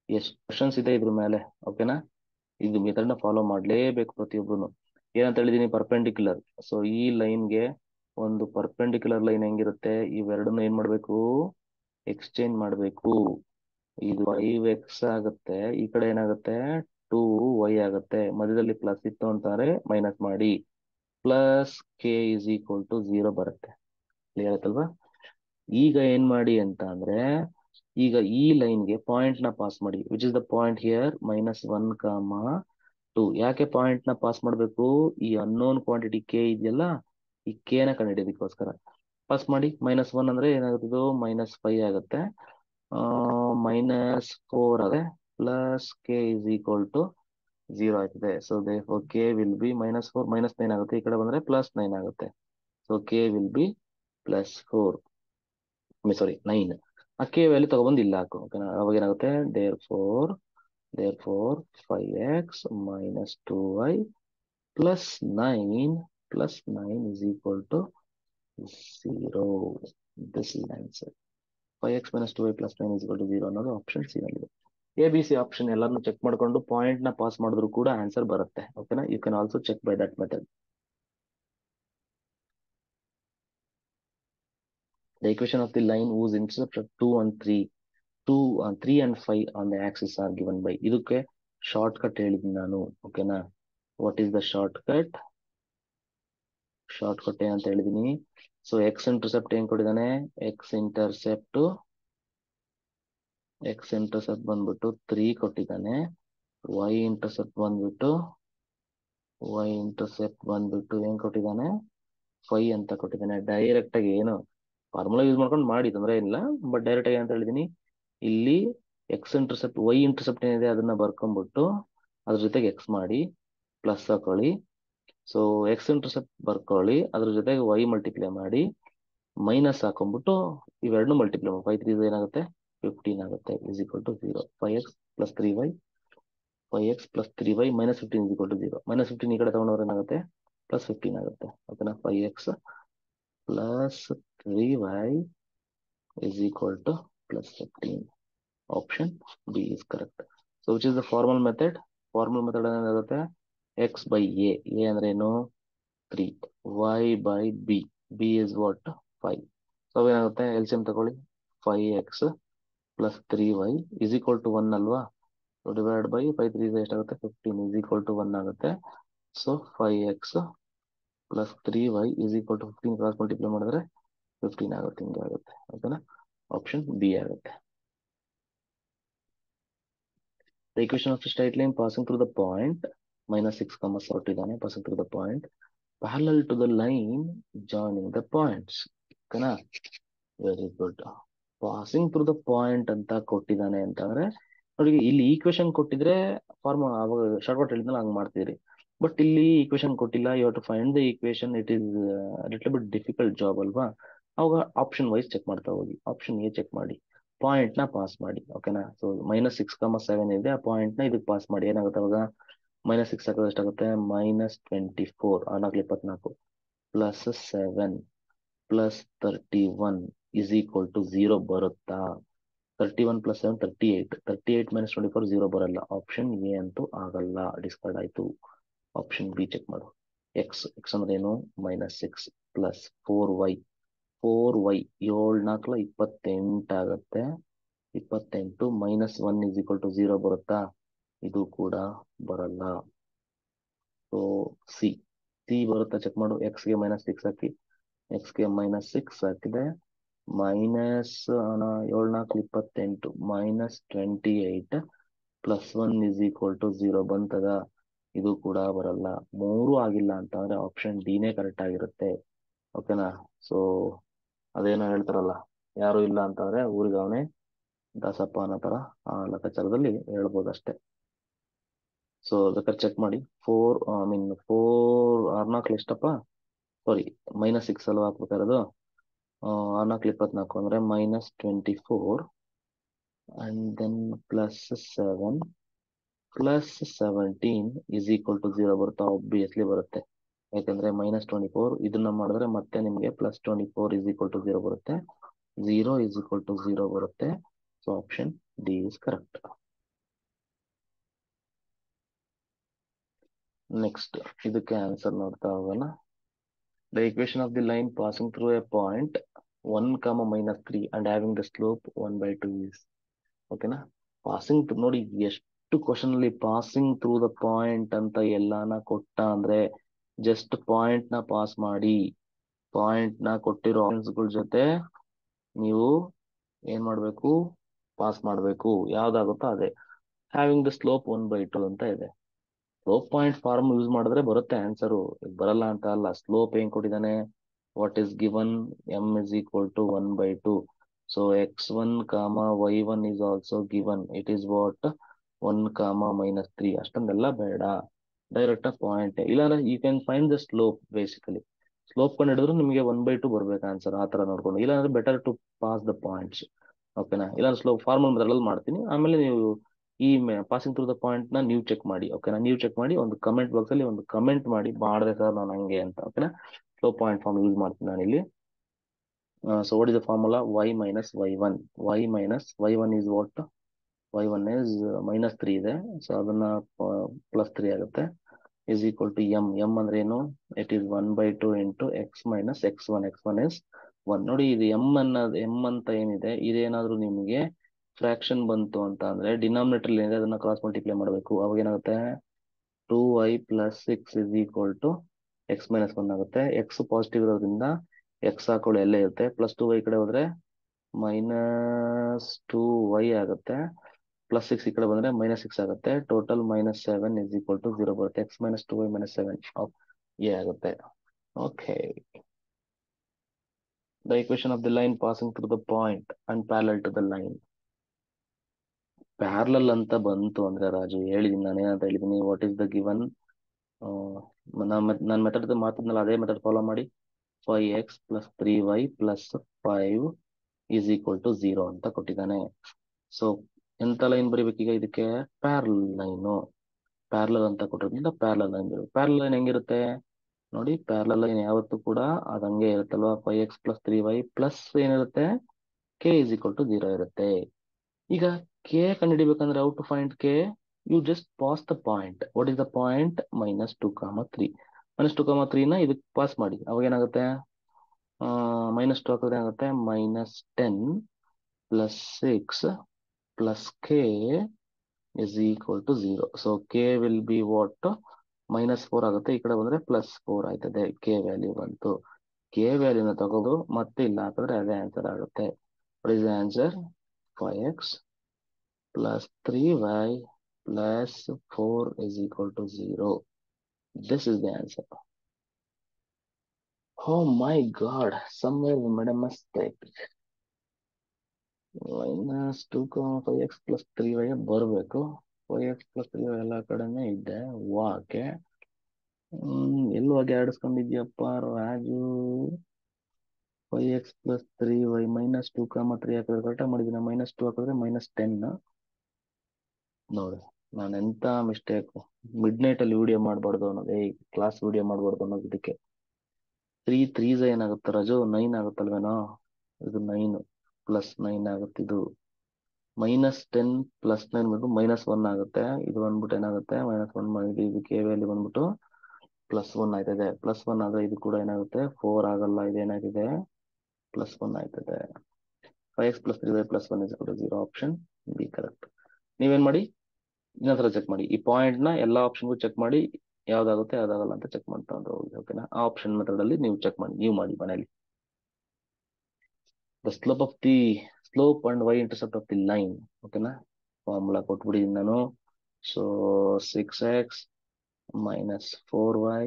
ಎಷ್ಟು ಕ್ವಶನ್ಸ್ ಇದೆ ಇದ್ರ ಮೇಲೆ. ಓಕೆನಾ? ಇದು ಮೆಥಡ್ ನ ಫಾಲೋ ಮಾಡ್ಲೇಬೇಕು ಪ್ರತಿಯೊಬ್ಬರು. ಏನಂತ ಹೇಳಿದೀನಿ? ಪರ್ಪೆಂಡಿಕ್ಯುಲರ್. ಸೊ ಈ ಲೈನ್ಗೆ ಒಂದು ಪರ್ಪೆಂಡಿಕ್ಯುಲರ್ ಲೈನ್ ಹೆಂಗಿರುತ್ತೆ, ಇವೆರಡನ್ನು ಏನ್ ಮಾಡ್ಬೇಕು? ಎಕ್ಸ್ಚೇಂಜ್ ಮಾಡ್ಬೇಕು. ಇದು 5x ಆಗುತ್ತೆ, ಈ ಕಡೆ ಏನಾಗುತ್ತೆ? 2y ಆಗುತ್ತೆ. ಮಧ್ಯದಲ್ಲಿ ಪ್ಲಸ್ ಇತ್ತು ಅಂತಾರೆ ಮೈನಸ್ ಮಾಡಿ. Plus k is equal to 0 ಬರುತ್ತೆ. ಕ್ಲಿಯರ್ ಆಯ್ತಲ್ವಾ? ಈಗ ಏನ್ ಮಾಡಿ ಅಂತ ಅಂದ್ರೆ, ಈಗ ಈ ಲೈನ್ಗೆ ಪಾಯಿಂಟ್ ನ ಪಾಸ್ ಮಾಡಿ. Which is the point here? -1, 2. ಯಾಕೆ ಪಾಯಿಂಟ್ ನ ಪಾಸ್ ಮಾಡ್ಬೇಕು? ಈ ಅನ್ನೋನ್ ಕ್ವಾಂಟಿಟಿ k ಇದೆಯಲ್ಲ, ಈ k ನ ಕಂಡುಹಿಡಿಯೋದಕ್ಕೋಸ್ಕರ ಪಾಸ್ ಮಾಡಿ. -1 ಅಂದ್ರೆ ಏನಾಗುತ್ತೆ? -5 ಆಗುತ್ತೆ. -4 ಅದೇ plus k is equal to 0 ಆಗ್ತದೆ. So therefore k will be -4, -9 ಆಗುತ್ತೆ. ಈ ಕಡೆ ಬಂದ್ರೆ +9 ಆಗುತ್ತೆ. ಸೊ k will be +4, ಸಾರಿ 9. ಆ k ವ್ಯಾಲ್ಯೂ ತಗೊಬಂದು ಇಲ್ಲಿ ಹಾಕು. ಓಕೆನಾ, ಅವಾಗ ಏನಾಗುತ್ತೆ, therefore 5x minus 2y plus 9 is equal to 0. This is the answer. 5x minus 2y plus 9 is equal to 0 ಅನ್ನೋದು ಆಪ್ಷನ್ ಸಿ ನಲ್ಲಿದೆ. ABC ಆಪ್ಷನ್ ಎಲ್ಲಾನು ಚೆಕ್ ಮಾಡ್ಕೊಂಡು ಪಾಯಿಂಟ್ ನ ಪಾಸ್ ಮಾಡಿದ್ರು ಕೂಡ ಆನ್ಸರ್ ಬರುತ್ತೆ. ಓಕೆನಾ, you can also check by that method. The equation of the line whose intercept are 2 and 3 and 5 on the axis are given by. ಇದಕ್ಕೆ short cut ಹೇಳಿದ್ದೀನಿ ನಾನು. ಓಕೆನಾ, what is the short cut ಏನಂತ ಹೇಳಿದೀನಿ. So X intercept ಏನ್ ಕೊಟ್ಟಿದ್ದಾನೆ, X intercept ಬಂದ್ಬಿಟ್ಟು 3 ಕೊಟ್ಟಿದ್ದಾನೆ. y ಇಂಟರ್ಸೆಪ್ಟ್ ಬಂದ್ಬಿಟ್ಟು ಏನ್ ಕೊಟ್ಟಿದ್ದಾನೆ, 5 ಅಂತ ಕೊಟ್ಟಿದ್ದಾನೆ. ಡೈರೆಕ್ಟ್ ಆಗಿ ಏನು ಫಾರ್ಮುಲಾ ಯೂಸ್ ಮಾಡ್ಕೊಂಡು ಮಾಡಿ, ತೊಂದರೆ ಇಲ್ಲ. ಬಟ್ ಡೈರೆಕ್ಟ್ ಆಗಿ ಅಂತ ಹೇಳಿದೀನಿ, ಇಲ್ಲಿ ಎಕ್ಸ್ ಇಂಟರ್ಸೆಪ್ಟ್ y ಇಂಟರ್ಸೆಪ್ಟ್ ಏನಿದೆ ಅದನ್ನ ಬರ್ಕೊಂಡ್ಬಿಟ್ಟು ಅದ್ರ ಜೊತೆಗೆ ಎಕ್ಸ್ ಮಾಡಿ ಪ್ಲಸ್ ಹಾಕೊಳ್ಳಿ. ಸೊ ಎಕ್ಸ್ ಇಂಟರ್ಸೆಪ್ಟ್ ಬರ್ಕೊಳ್ಳಿ, ಅದ್ರ ಜೊತೆಗೆ y ಮಲ್ಟಿಪ್ಲೈ ಮಾಡಿ ಮೈನಸ್ ಹಾಕೊಂಡ್ಬಿಟ್ಟು ಇವೆರಡನ್ನೂ ಮಲ್ಟಿಪ್ಲೈ ಮಾಡಿ 5 3 ಏನಾಗುತ್ತೆ 15 ಆಗುತ್ತೆ. Is equal to 0. 5x plus 3y minus 15 is equal to 0. minus 15 ಈ ಕಡೆ ತಗೊಂಡವ್ರೆ ಏನಾಗುತ್ತೆ, ಪ್ಲಸ್ 15 ಆಗುತ್ತೆ. ಓಕೆನಾ, 5x plus 3y is equal to plus 15. Option B is correct. So which is the formal method? Formal method ಏನಾಗುತ್ತೆ, x by a ಅಂದ್ರೆ ಏನು 3, y by b is what 5. So ಏನಾಗುತ್ತೆ, LCM ತಗೊಳ್ಳಿ, 5x plus 3y is equal to 1 ಅಲ್ವಾ. So divide by 5 3 ಎಷ್ಟಾಗುತ್ತೆ 15 is equal to 1 ಆಗುತ್ತೆ. So 5x plus 3y is equal to 15 cross multiply ಮಾಡಿದ್ರೆ 15 ಆಗುತ್ತೆ. ಹಿಂಗೆ ಆಗುತ್ತೆ. ಓಕೆನಾ, ಆಪ್ಷನ್ ಬಿ ಆಗುತ್ತೆ. The equation of a straight line passing through the point -6, ಕೊಟ್ಟಿದ್ದಾನೆ, passing through the point parallel to the line joining the points. ಓಕೆನಾ, very good. Passing through the point ಅಂತ ಕೊಟ್ಟಿದ್ದಾನೆ ಅಂತಂದ್ರೆ ನೋಡಿ, ಇಲ್ಲಿ ಈಕ್ವೇಶನ್ ಕೊಟ್ಟಿದ್ರೆ ಫಾರ್ಮುಲಾ ಅವಾಗ ಶಾರ್ಟ್ಕಟ್ ಹೇಳಿದ್ನಲ್ಲ ಹಂಗ್ ಮಾಡ್ತಿದ್ರಿ. ಬಟ್ ಇಲ್ಲಿ ಈಕ್ವೇಶನ್ ಕೊಟ್ಟಿಲ್ಲ, you have to find the equation. It is little bit difficult job ಅಲ್ವಾ. ಅವಾಗ ಆಪ್ಷನ್ ವೈಸ್ ಚೆಕ್ ಮಾಡ್ತಾ ಹೋಗಿ. ಆಪ್ಷನ್ ಎ ಚೆಕ್ ಮಾಡಿ, ಪಾಯಿಂಟ್ ನ ಪಾಸ್ ಮಾಡಿ. ಓಕೆನಾ, ಸೊ -6, 7 ಇದೆ, ಆ ಪಾಯಿಂಟ್ ನ ಇದಕ್ಕೆ ಪಾಸ್ ಮಾಡಿ. ಏನಾಗುತ್ತೆ ಅವಾಗ, -6 ಹಾಕೋದು ಎಷ್ಟಾಗುತ್ತೆ, -24 24 plus 7 plus 31 is equal to 0 ಬರುತ್ತಾ. 31 plus 7 38, 38 minus 24 0 ಬರಲ್ಲ. ಆಪ್ಷನ್ ಎ ಅಂತೂ ಆಗಲ್ಲ, ಡಿಸ್ಕಾರ್ಡ್ ಆಯ್ತು. ಆಪ್ಷನ್ ಬಿ ಚೆಕ್ ಮಾಡು. ಎಕ್ಸ್ ಅಂದ್ರೆ ಏನು, -6 ಪ್ಲಸ್ 4y 7 4 28 ಆಗುತ್ತೆ. 28 -1 is equal to 0 ಬರುತ್ತಾ, ಇದು ಕೂಡ ಬರಲ್ಲ. ಸೊ ಸಿ ಬರುತ್ತಾ ಚೆಕ್ ಮಾಡು. ಎಕ್ಸ್ ಗೆ -6 ಹಾಕಿ, ಎಕ್ಸ್ ಗೆ -6 ಹಾಕಿದೆ, minus 7 4 28 -28 plus 1 is equal to 0 ಬಂತದ, ಇದು ಕೂಡ ಬರಲ್ಲ. 3 ಆಗಿಲ್ಲ ಅಂತ ಅಂದ್ರೆ ಆಪ್ಷನ್ ಡಿ ನೇ ಕರೆಕ್ಟ್ ಆಗಿರುತ್ತೆ. ಓಕೆನಾ, ಸೊ ಅದೇನೋ ಹೇಳ್ತಾರಲ್ಲ, ಯಾರು ಇಲ್ಲ ಅಂತಂದ್ರೆ ಊರಿಗೆ ಅವನೇ ದಾಸಪ್ಪ ಅನ್ನೋ ತರ ಆ ಲೆಕ್ಕಾಚಾರದಲ್ಲಿ ಹೇಳ್ಬೋದು ಅಷ್ಟೇ. ಸೊ ಬೇಕಾದ್ರೆ ಚೆಕ್ ಮಾಡಿ. 4 4 ಎಷ್ಟಪ್ಪ, ಸಾರಿ -6 ಅಲ್ವಾ ಹಾಕ್ಬೇಕಾರದು. 4 24 ಅಂದ್ರೆ -24 and then plus 7 plus 17 is equal to 0 ಬರುತ್ತಾ, ಆಬ್ವಿಯಸ್ಲಿ ಬರುತ್ತೆ. ಯಾಕಂದ್ರೆ -24 ಇದನ್ನ ಮಾಡಿದ್ರೆ ಮತ್ತೆ ನಿಮ್ಗೆ +24 is equal to 0 ಬರುತ್ತೆ. 0 is equal to 0 ಬರುತ್ತೆ. So option D is correct. Next ಇದಕ್ಕೆ ಆನ್ಸರ್ ನೋಡ್ತಾ ಹೋಗೋಣ. The equation of the line passing through a point 1, -3 and having the slope 1/2 is. ಓಕೆನಾ, ಪಾಸಿಂಗ್ ನೋಡಿ, ಎಷ್ಟು ಕ್ವಶನ್ ಅಲ್ಲಿ ಪಾಸಿಂಗ್ ಥ್ರೂ ದ ಪಾಯಿಂಟ್ ಅಂತ ಎಲ್ಲಾನ ಕೊಟ್ಟ ಅಂದ್ರೆ ಜಸ್ಟ್ ಪಾಯಿಂಟ್ ನ ಪಾಸ್ ಮಾಡಿ. ಪಾಯಿಂಟ್ ನ ಕೊಟ್ಟಿರೋ ಆಪ್ಷನ್ಸ್ಗಳ ಜೊತೆ ನೀವು ಏನ್ ಮಾಡ್ಬೇಕು, ಪಾಸ್ ಮಾಡ್ಬೇಕು. ಯಾವ್ದಾಗುತ್ತೋ ಅದೇ. ಹ್ಯಾವಿಂಗ್ ದ ಸ್ಲೋಪ್ 1/2 ಅಂತ ಇದೆ. ಸ್ಲೋಪ್ ಪಾಯಿಂಟ್ ಫಾರ್ಮ್ ಯೂಸ್ ಮಾಡಿದ್ರೆ ಬರುತ್ತೆ ಆನ್ಸರು, ಬರಲ್ಲ ಅಂತ ಅಲ್ಲ. ಸ್ಲೋಪ್ ಏನ್ ಕೊಟ್ಟಿದ್ದಾನೆ, what is given, m is equal to 1/2. So x1, y1 is also given. It is what 1, -3 ಅಷ್ಟೊಂದೆಲ್ಲ ಬೇಡ. ಡೈರೆಕ್ಟ್ ಪಾಯಿಂಟ್ ಇಲ್ಲಾಂದ್ರೆ you can find the slope. Basically slope ಕಂಡು ಹಿಡಿದ್ರು ನಿಮಗೆ 1/2 ಬರ್ಬೇಕು ಆನ್ಸರ್, ಆ ತರ ನೋಡ್ಕೊಂಡು. ಇಲ್ಲಾಂದ್ರೆ better to pass the points. ಓಕೆನಾ? ಇಲ್ಲಾಂದ್ರೆ ಸ್ಲೋಪ್ ಫಾರ್ಮಲ್ ಮೆಥಡ್ ಮಾಡ್ತೀನಿ, ಆಮೇಲೆ ನೀವು ಈ ಪಾಸಿಂಗ್ ಥ್ರೂ ದ ಪಾಯಿಂಟ್ ನ ನೀವು ಚೆಕ್ ಮಾಡಿ. ಓಕೆನಾ? ನೀವು ಚೆಕ್ ಮಾಡಿ ಒಂದು ಕಮೆಂಟ್ ಬಾಕ್ಸ್ ಅಲ್ಲಿ ಒಂದು ಕಮೆಂಟ್ ಮಾಡಿ, ಮಾಡಿದೆ ಸರ್ ನಾನು ಹಂಗೆ ಅಂತ. ಓಕೆನಾ? ಸ್ಲೋಪ್ ಪಾಯಿಂಟ್ ಫಾರ್ಮ್ ಯೂಸ್ ಮಾಡ್ತೀನಿ ನಾನು ಇಲ್ಲಿ. So what is the formula? y minus y1. y minus y1 is what? y1 is -3 ಇದೆ, ಸೊ ಅದನ್ನ +3 ಆಗುತ್ತೆ, is equal to m ಅಂದ್ರೆ ಏನು? It is 1/2 into x minus x1. x1 is 1. ನೋಡಿ, ಇದು m ಅಂತ ಏನಿದೆ, ಇದೇನಾದ್ರೂ ನಿಮಗೆ ಫ್ರಾಕ್ಷನ್ ಬಂತು ಅಂತ ಅಂದ್ರೆ ಡಿನಾಮಿನೇಟರ್ ಏನಿದೆ ಅದನ್ನ ಕ್ರಾಸ್ ಮಲ್ಟಿಪ್ಲೈ ಮಾಡಬೇಕು. ಅವಾಗ ಏನಾಗುತ್ತೆ? 2y plus 6 is equal to x minus 1 ಆಗುತ್ತೆ. x ಪಾಸಿಟಿವ್ ಇರೋದ್ರಿಂದ x ಹಾಕೊಳ್ಳಿ ಎಲ್ಲೇ ಇರುತ್ತೆ, +2y ಕಡೆ ಹೋದ್ರೆ -2y ಆಗುತ್ತೆ, +6 ಈ ಕಡೆ ಬಂದ್ರೆ -6 ಆಗುತ್ತೆ. ಟೋಟಲ್ -7 is equal to 0 ಬರುತ್ತೆ. x minus 2y minus 7 of a ಆಗುತ್ತೆ. Okay, the equation of the line passing through the point and parallel to the line. Parallel ಅಂತ ಬಂತು ಅಂದ್ರೆ ರಾಜು, ಹೇಳಿದೀನಿ ನಾನು ಏನಂತ ಹೇಳಿದೀನಿ, ವಾಟ್ ಈಸ್ ದ ಗಿವನ್. ನಾನು ಮೆಥಡ್ ಮಾತಿದ್ನಲ್ಲ, ಅದೇ ಮೆಥಡ್ ಫಾಲೋ ಮಾಡಿ. 5x plus 3y plus 5 is equal to 0 ಅಂತ ಕೊಟ್ಟಿದ್ದಾನೆ. ಸೊ ಎಂತ ಲೈನ್ ಬರೀಬೇಕೀಗ ಇದಕ್ಕೆ? Parallel line. ಪ್ಯಾರಲಲ್ ಅಂತ ಕೊಟ್ಟಿರೋದ್ರಿಂದ ಪ್ಯಾರಲಲ್ ಲೈನ್ ಬರೀಬೇಕು. ಪ್ಯಾರಲಲ್ ಲೈನ್ ಹೆಂಗಿರುತ್ತೆ ನೋಡಿ, ಪ್ಯಾರಲಲ್ ಲೈನ್ ಯಾವತ್ತೂ ಕೂಡ ಅದಂಗೆ ಇರುತ್ತಲ್ವಾ, 5x plus 3y ಪ್ಲಸ್ ಏನಿರುತ್ತೆ, k is equal to 0 ಇರುತ್ತೆ. ಈಗ k ಕಂಡುಹಿಡಿಬೇಕಂದ್ರೆ how to find k? You just pass the point. What is the point? -2, 3. -2, 3 ನ ಇದಕ್ಕೆ ಪಾಸ್ ಮಾಡಿ. ಅವಾಗ ಏನಾಗುತ್ತೆ? -2 ಹಾಕಿದ್ರೆ ಏನಾಗುತ್ತೆ? -10 plus 6 plus k is equal to 0. So k will be what? -4 ಆಗುತ್ತೆ. ಈ ಕಡೆ ಬಂದ್ರೆ +4 ಆಯ್ತದೆ. k ವ್ಯಾಲ್ಯೂ ಬಂತು. k ವ್ಯಾಲ್ಯೂನ ತಗೋದು ಮತ್ತೆ ಇಲ್ಲ ಹಾಕಿದ್ರೆ ಅದೇ ಆನ್ಸರ್ ಆಗುತ್ತೆ. What is the answer? 5x plus 3y plus 4 is equal to 0. This is the answer. Oh my God, somewhere we made a mistake. -2, 5x plus 3y ಬರಬೇಕು. 5x plus 3y ಎಲ್ಲ ಕಡೆನೇ ಇದೆ. ವಾಕೆ ಎಲ್ಲೂ ಹಾಗೆ ಆಡಿಸ್ಕೊಂಡಿದ್ಯಪ್ಪ ರಾಜು. 5x plus 3y -2, 3 ಹಾಕಿದ್ರೆ ಕರೆಕ್ಟಾಗಿ ಮಾಡಿದ್ದೀನಿ. -2 ಹಾಕಿದ್ರೆ -10. ನೋಡಿ, ನಾನು ಎಂತ ಮಿಸ್ಟೇಕ್. ಮಿಡ್ ನೈಟ್ ಅಲ್ಲಿ ವಿಡಿಯೋ ಮಾಡಬಾರ್ದು ಅನ್ನೋದು, ಕ್ಲಾಸ್ ವಿಡಿಯೋ ಮಾಡಬಾರ್ದು ಅನ್ನೋದು. ಇದಕ್ಕೆ 3 3s ಏನಾಗುತ್ತೆ ರಾಜು? 9 ಆಗುತ್ತಲ್ವೇನೋ. ಇದು 9 ಪ್ಲಸ್ 9 ಆಗುತ್ತೆ. ಇದು -10 ಪ್ಲಸ್ 9 ಬಂದು -1 ಆಗುತ್ತೆ. ಇದು ಬಂದ್ಬಿಟ್ಟು ಏನಾಗುತ್ತೆ? -1 ಮಾಡಿ ಇದು ಕೆ ವ್ಯಾಲ್ಯೂ ಬಂದ್ಬಿಟ್ಟು +1 ಆಯ್ತದೆ. +1 ಆದ್ರೆ ಇದು ಕೂಡ ಏನಾಗುತ್ತೆ? 4 ಆಗಲ್ಲ. ಇದೇನಾಗಿದೆ? +1 ಆಯ್ತದೆ. 5x plus 3y plus 1 is equal to 0. Option B correct. ನೀವೇನ್ ಮಾಡಿ, ಇನ್ನೊಂದ್ಸಲ ಚೆಕ್ ಮಾಡಿ. ಈ ಪಾಯಿಂಟ್ ನ ಎಲ್ಲಾ ಆಪ್ಷನ್ಗೂ ಚೆಕ್ ಮಾಡಿ, ಯಾವ್ದಾಗುತ್ತೆ ಯಾವ್ದಾಗಲ್ಲ ಅಂತ ಚೆಕ್ ಮಾಡ್ತಾ ಹೋಗಿ. ಓಕೆನಾ? ಆ ಆಪ್ಷನ್ ಮೆಥಡ್ ಅಲ್ಲಿ ನೀವು ಚೆಕ್ ಮಾಡಿ, ನೀವು ಮಾಡಿ ಮನೇಲಿ. The slope and y intercept of the line. ಓಕೆನಾ? ಫಾರ್ಮುಲಾ ಕೊಟ್ಬಿಟ್ಟಿದ್ದೀನಿ ನಾನು. So 6x minus 4y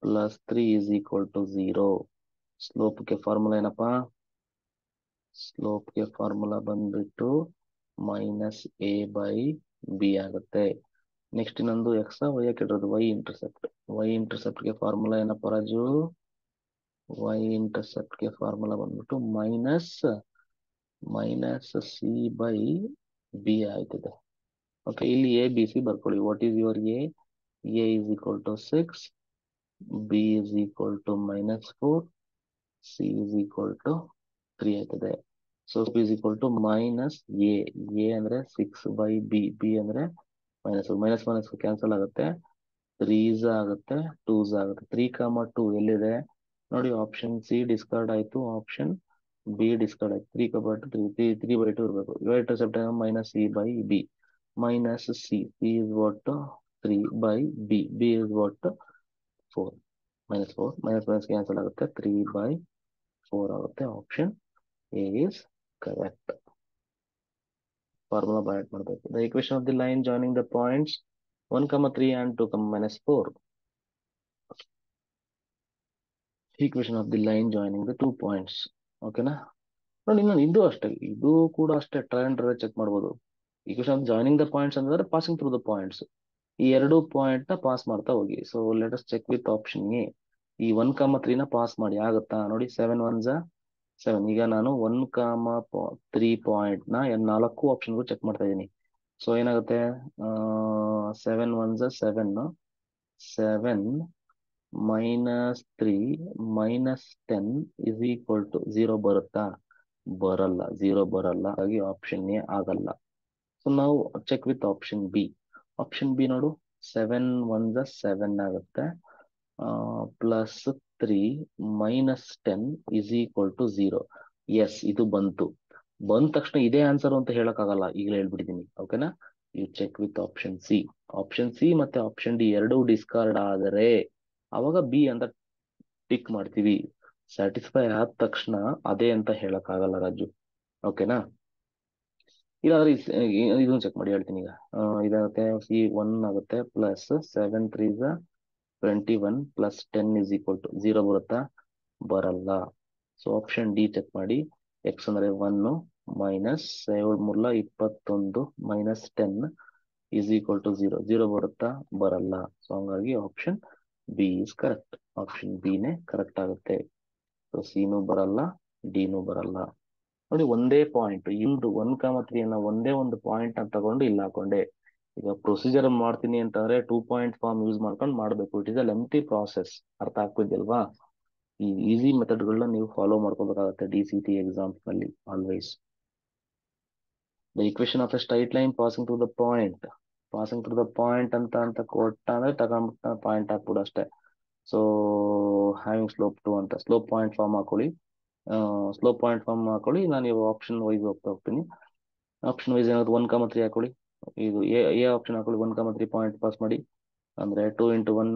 plus 3 is equal to 0. ಸ್ಲೋಪ್ಗೆ ಫಾರ್ಮುಲಾ ಏನಪ್ಪಾ? ಸ್ಲೋಪ್ಗೆ ಫಾರ್ಮುಲಾ ಬಂದ್ಬಿಟ್ಟು -a/b ಆಗುತ್ತೆ. ನೆಕ್ಸ್ಟ್ ಇನ್ನೊಂದು x y ಇರೋದು y ಇಂಟರ್ಸೆಪ್ಟ್. y ಇಂಟರ್ಸೆಪ್ಟ್ಗೆ ಫಾರ್ಮುಲಾ ಏನಪ್ಪ ರಾಜು? y ಇಂಟರ್ಸೆಪ್ಟ್ಗೆ ಫಾರ್ಮುಲಾ ಬಂದ್ಬಿಟ್ಟು -c/b ಆಯ್ತದೆ. ಓಕೆ, ಇಲ್ಲಿ a b c ಬರ್ಕೊಳ್ಳಿ. What is your a? a is equal to 6, b is equal to -4, c is equal to 3 ಆಯ್ತದೆ. So b is equal to -a. a ಅಂದ್ರೆ 6/b, b ಅಂದ್ರೆ -1 cancel ಆಗುತ್ತೆ. 3s ಆಗುತ್ತೆ, 2s ಆಗುತ್ತೆ. 3, 2 ಎಲ್ಲಿದೆ ನೋಡಿ? Option C discard ಆಯ್ತು, option B discard ಆಯ್ತು. 3/2 ಇರಬೇಕು. Your intercept -c/b -c. c is what? 3/b. b is what? 4. -4 -1 cancel ಆಗುತ್ತೆ. 3/4 ಆಗುತ್ತೆ. Option A is correct. Formula by ಮಾಡಬೇಕು. The equation of the line joining the points 1, 3 and 2, -4. Equation of the line joining the 2 points. ಓಕೆನಾ? ನೋಡಿ, ಇನ್ನೊಂದು ಇದು ಅಷ್ಟೇ, ಇದು ಕೂಡ ಅಷ್ಟೇ ಟ್ರೈ ಅಂಡ್ ಚೆಕ್ ಮಾಡ್ಬೋದು. Equation of joining the points ಅಂತಂದ್ರೆ ಪಾಸಿಂಗ್ ಥ್ರೂ ದ ಪಾಯಿಂಟ್ಸ್. ಈ ಎರಡು ಪಾಯಿಂಟ್ ನ ಪಾಸ್ ಮಾಡ್ತಾ ಹೋಗಿ. So let us check with option A. ಈ 1, 3 ನ ಪಾಸ್ ಮಾಡಿ ಆಗುತ್ತಾ ನೋಡಿ. 7 1 7. ಈಗ ನಾನು 1, 3 ಪಾಯಿಂಟ್ ನ 4 ಆಪ್ಷನ್ಗೂ ಚೆಕ್ ಮಾಡ್ತಾ ಇದ್ದೀನಿ. ಸೊ ಏನಾಗುತ್ತೆ, 7 1 7, 7 -3 -10 ಇಸ್ ಈಕ್ವಲ್ ಟು 0 ಬರುತ್ತಾ? ಬರಲ್ಲ, 0 ಬರಲ್ಲ. ಹಾಗಾಗಿ ಆಪ್ಷನ್ ಎ ಆಗಲ್ಲ. ಸೊ ನಾವು check with option B. Option B ನೋಡು, 7 1 7 ಆಗುತ್ತೆ, +3 -10 ಇಸ್ ಈಕ್ವಲ್ ಟು 0. ಎಸ್, ಇದು ಬಂತು. ಬಂದ ತಕ್ಷಣ ಇದೇ ಆನ್ಸರ್ ಅಂತ ಹೇಳಕ್ಕಾಗಲ್ಲ, ಈಗಲೇ ಹೇಳ್ಬಿಟ್ಟಿದ್ದೀನಿ. ಓಕೆನಾ? You check with option C. Option C ಮತ್ತೆ ಆಪ್ಷನ್ ಡಿ ಎರಡೂ ಡಿಸ್ಕಾರ್ಡ್ ಆದರೆ ಅವಾಗ ಬಿ ಅಂತ ಟಿಕ್ ಮಾಡ್ತೀವಿ. ಸ್ಯಾಟಿಸ್ಫೈ ಆದ ತಕ್ಷಣ ಅದೇ ಅಂತ ಹೇಳಕ್ಕಾಗಲ್ಲ ರಾಜು. ಓಕೆನಾ? ಇಲ್ಲಾಂದ್ರೆ ಇದನ್ನು ಚೆಕ್ ಮಾಡಿ ಹೇಳ್ತೀನಿ ಈಗ. ಇದಾಗುತ್ತೆ, ಸಿ 1 ಆಗುತ್ತೆ, +7 3 21 +10 ಇಸ್ ಈಕ್ವಲ್ ಟು 0 ಬರುತ್ತಾ? ಬರಲ್ಲ. ಸೊ ಆಪ್ಷನ್ ಡಿ ಚೆಕ್ ಮಾಡಿ. ಎಕ್ಸ್ ಅಂದ್ರೆ 1 -7 3 21 -10 ಇಸ್ ಈಕ್ವಲ್ ಟು 0. 0 ಬರುತ್ತಾ? ಬರಲ್ಲ. ಸೊ ಹಂಗಾಗಿ option B is correct. Option B ನೇ ಕರೆಕ್ಟ್ ಆಗುತ್ತೆ. ಸೊ ಸಿನೂ ಬರಲ್ಲ, ಡಿನೂ ಬರಲ್ಲ. ನೋಡಿ, ಒಂದೇ ಪಾಯಿಂಟ್ ಇಂದು 1, 3 ಒಂದೇ ಒಂದು ಪಾಯಿಂಟ್ ಅಂತ ತಗೊಂಡು ಇಲ್ಲಿ ಹಾಕೊಂಡೆ. ಈಗ ಪ್ರೊಸೀಜರ್ ಮಾಡ್ತೀನಿ ಅಂತಂದ್ರೆ 2 ಪಾಯಿಂಟ್ ಫಾರ್ಮ್ ಯೂಸ್ ಮಾಡ್ಕೊಂಡು ಮಾಡಬೇಕು. It is a lengthy process. ಅರ್ಥ ಆಗ್ತಿದ್ಯಲ್ವಾ? ಈ ಈಸಿ ಮೆಥಡ್ಗಳನ್ನ ನೀವು ಫಾಲೋ ಮಾಡ್ಕೋಬೇಕಾಗುತ್ತೆ DCT ಎಕ್ಸಾಮ್ಸ್ ನಲ್ಲಿ always. The equation of A straight line passing through the point. Passing through the point ಅಂತ ಕೊಟ್ಟ ಅಂದ್ರೆ ತಗೊಂಡ್ಬಿಟ್ಟು ಪಾಯಿಂಟ್ ಹಾಕ್ಬಿಡು ಅಷ್ಟೇ. ಸೊ ಹ್ಯಾವಿಂಗ್ ಸ್ಲೋಪ್ 2 ಅಂತ ಸ್ಲೋಪ್ ಪಾಯಿಂಟ್ ಫಾರ್ಮ್ ಹಾಕೊಳ್ಳಿ. ಸ್ಲೋಪ್ ಪಾಯಿಂಟ್ ಫಾರ್ಮ್ ಹಾಕೊಳ್ಳಿ. ನಾನು ಇವಾಗ ಆಪ್ಷನ್ ವೈಸ್ ಹೋಗ್ತೀನಿ. ಆಪ್ಷನ್ ವೈಸ್ ಏನಾದ್ರು 1, 3 ಹಾಕೊಳ್ಳಿ. ಇದು ಎ ಆಪ್ಷನ್ ಹಾಕೊಳ್ಳಿ. 1, 3 ಪಾಯಿಂಟ್ ಪಾಸ್ ಮಾಡಿ. ಅಂದ್ರೆ 2 × 1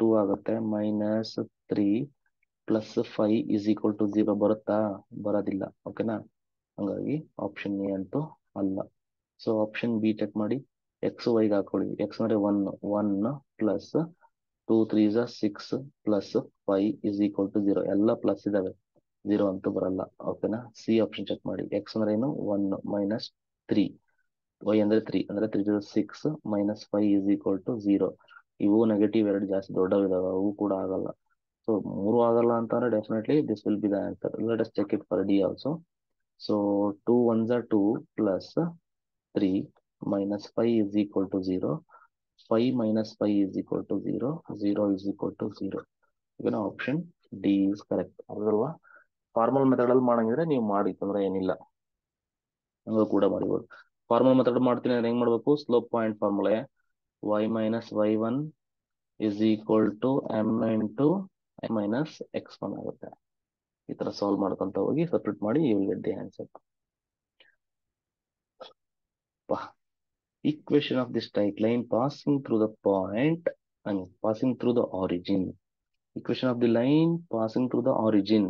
2 ಆಗುತ್ತೆ, -3 +5 ಇಸ್ ಈಕ್ವಲ್ ಟು 0 ಬರುತ್ತಾ? ಬರೋದಿಲ್ಲ. ಓಕೆನಾ? ಹಂಗಾಗಿ ಆಪ್ಷನ್ ಎ ಅಂತೂ ಅಲ್ಲ. ಸೊ ಆಪ್ಷನ್ ಬಿ ಚೆಕ್ ಮಾಡಿ. ಎಕ್ಸ್ ವೈಗೆ ಹಾಕೊಳ್ಳಿ. ಎಕ್ಸ್ ಅಂದ್ರೆ 1 1 +2 3 6 +5 ಇಸ್ ಈಕ್ವಲ್ ಟು 0. ಎಲ್ಲ ಪ್ಲಸ್ ಇದಾವೆ, 0 ಅಂತೂ ಬರಲ್ಲ. ಓಕೆನಾ? ಸಿ ಆಪ್ಷನ್ ಚೆಕ್ ಮಾಡಿ. ಎಕ್ಸ್ ಅಂದ್ರೆ ಏನು? 1 -3, ವೈ ಅಂದ್ರೆ 3 ಅಂದ್ರೆ 3 6 -5 ಇಸ್ ಈಕ್ವಲ್ ಟು 0. ಇವು ನೆಗೆಟಿವ್ ಎರಡು ಜಾಸ್ತಿ ದೊಡ್ಡವಿದಾವೆ, ಅವು ಕೂಡ ಆಗಲ್ಲ. ಸೊ 3 ಆಗಲ್ಲ ಅಂತಂದ್ರೆ definitely this will be the answer. Let us check it for D also. So 2 1 2 +3 -5 is equal to 0. 5 -5 is equal to 0. 0 is equal to 0. ಓಕೆನಾ? Option D is correct. ಹೌದಲ್ವಾ? ಫಾರ್ಮಲ್ ಮೆಥಡ್ ಅಲ್ಲಿ ಮಾಡಂಗಿದ್ರೆ ನೀವು ಮಾಡಿ, ತೊಂದರೆ ಏನಿಲ್ಲ, ಹಂಗ ಕೂಡ ಮಾಡಿಬೋದು. ಫಾರ್ಮಲ್ ಮೆಥಡ್ ಮಾಡ್ತೀನಿ ಅಂದ್ರೆ ಹೆಂಗ್ ಮಾಡ್ಬೇಕು? Slope point formula y - y1 is equal to m × x1 ಆಗುತ್ತೆ. ಈ ತರ ಸಾಲ್ವ್ ಮಾಡ್ಕೊಂತ ಹೋಗಿ ಸಬ್ಸ್ಟಿಟ್ಯೂಟ್ ಮಾಡಿ, you will get the answer. Equation of the straight line passing through the point and passing through the origin. Equation of the line passing through the origin.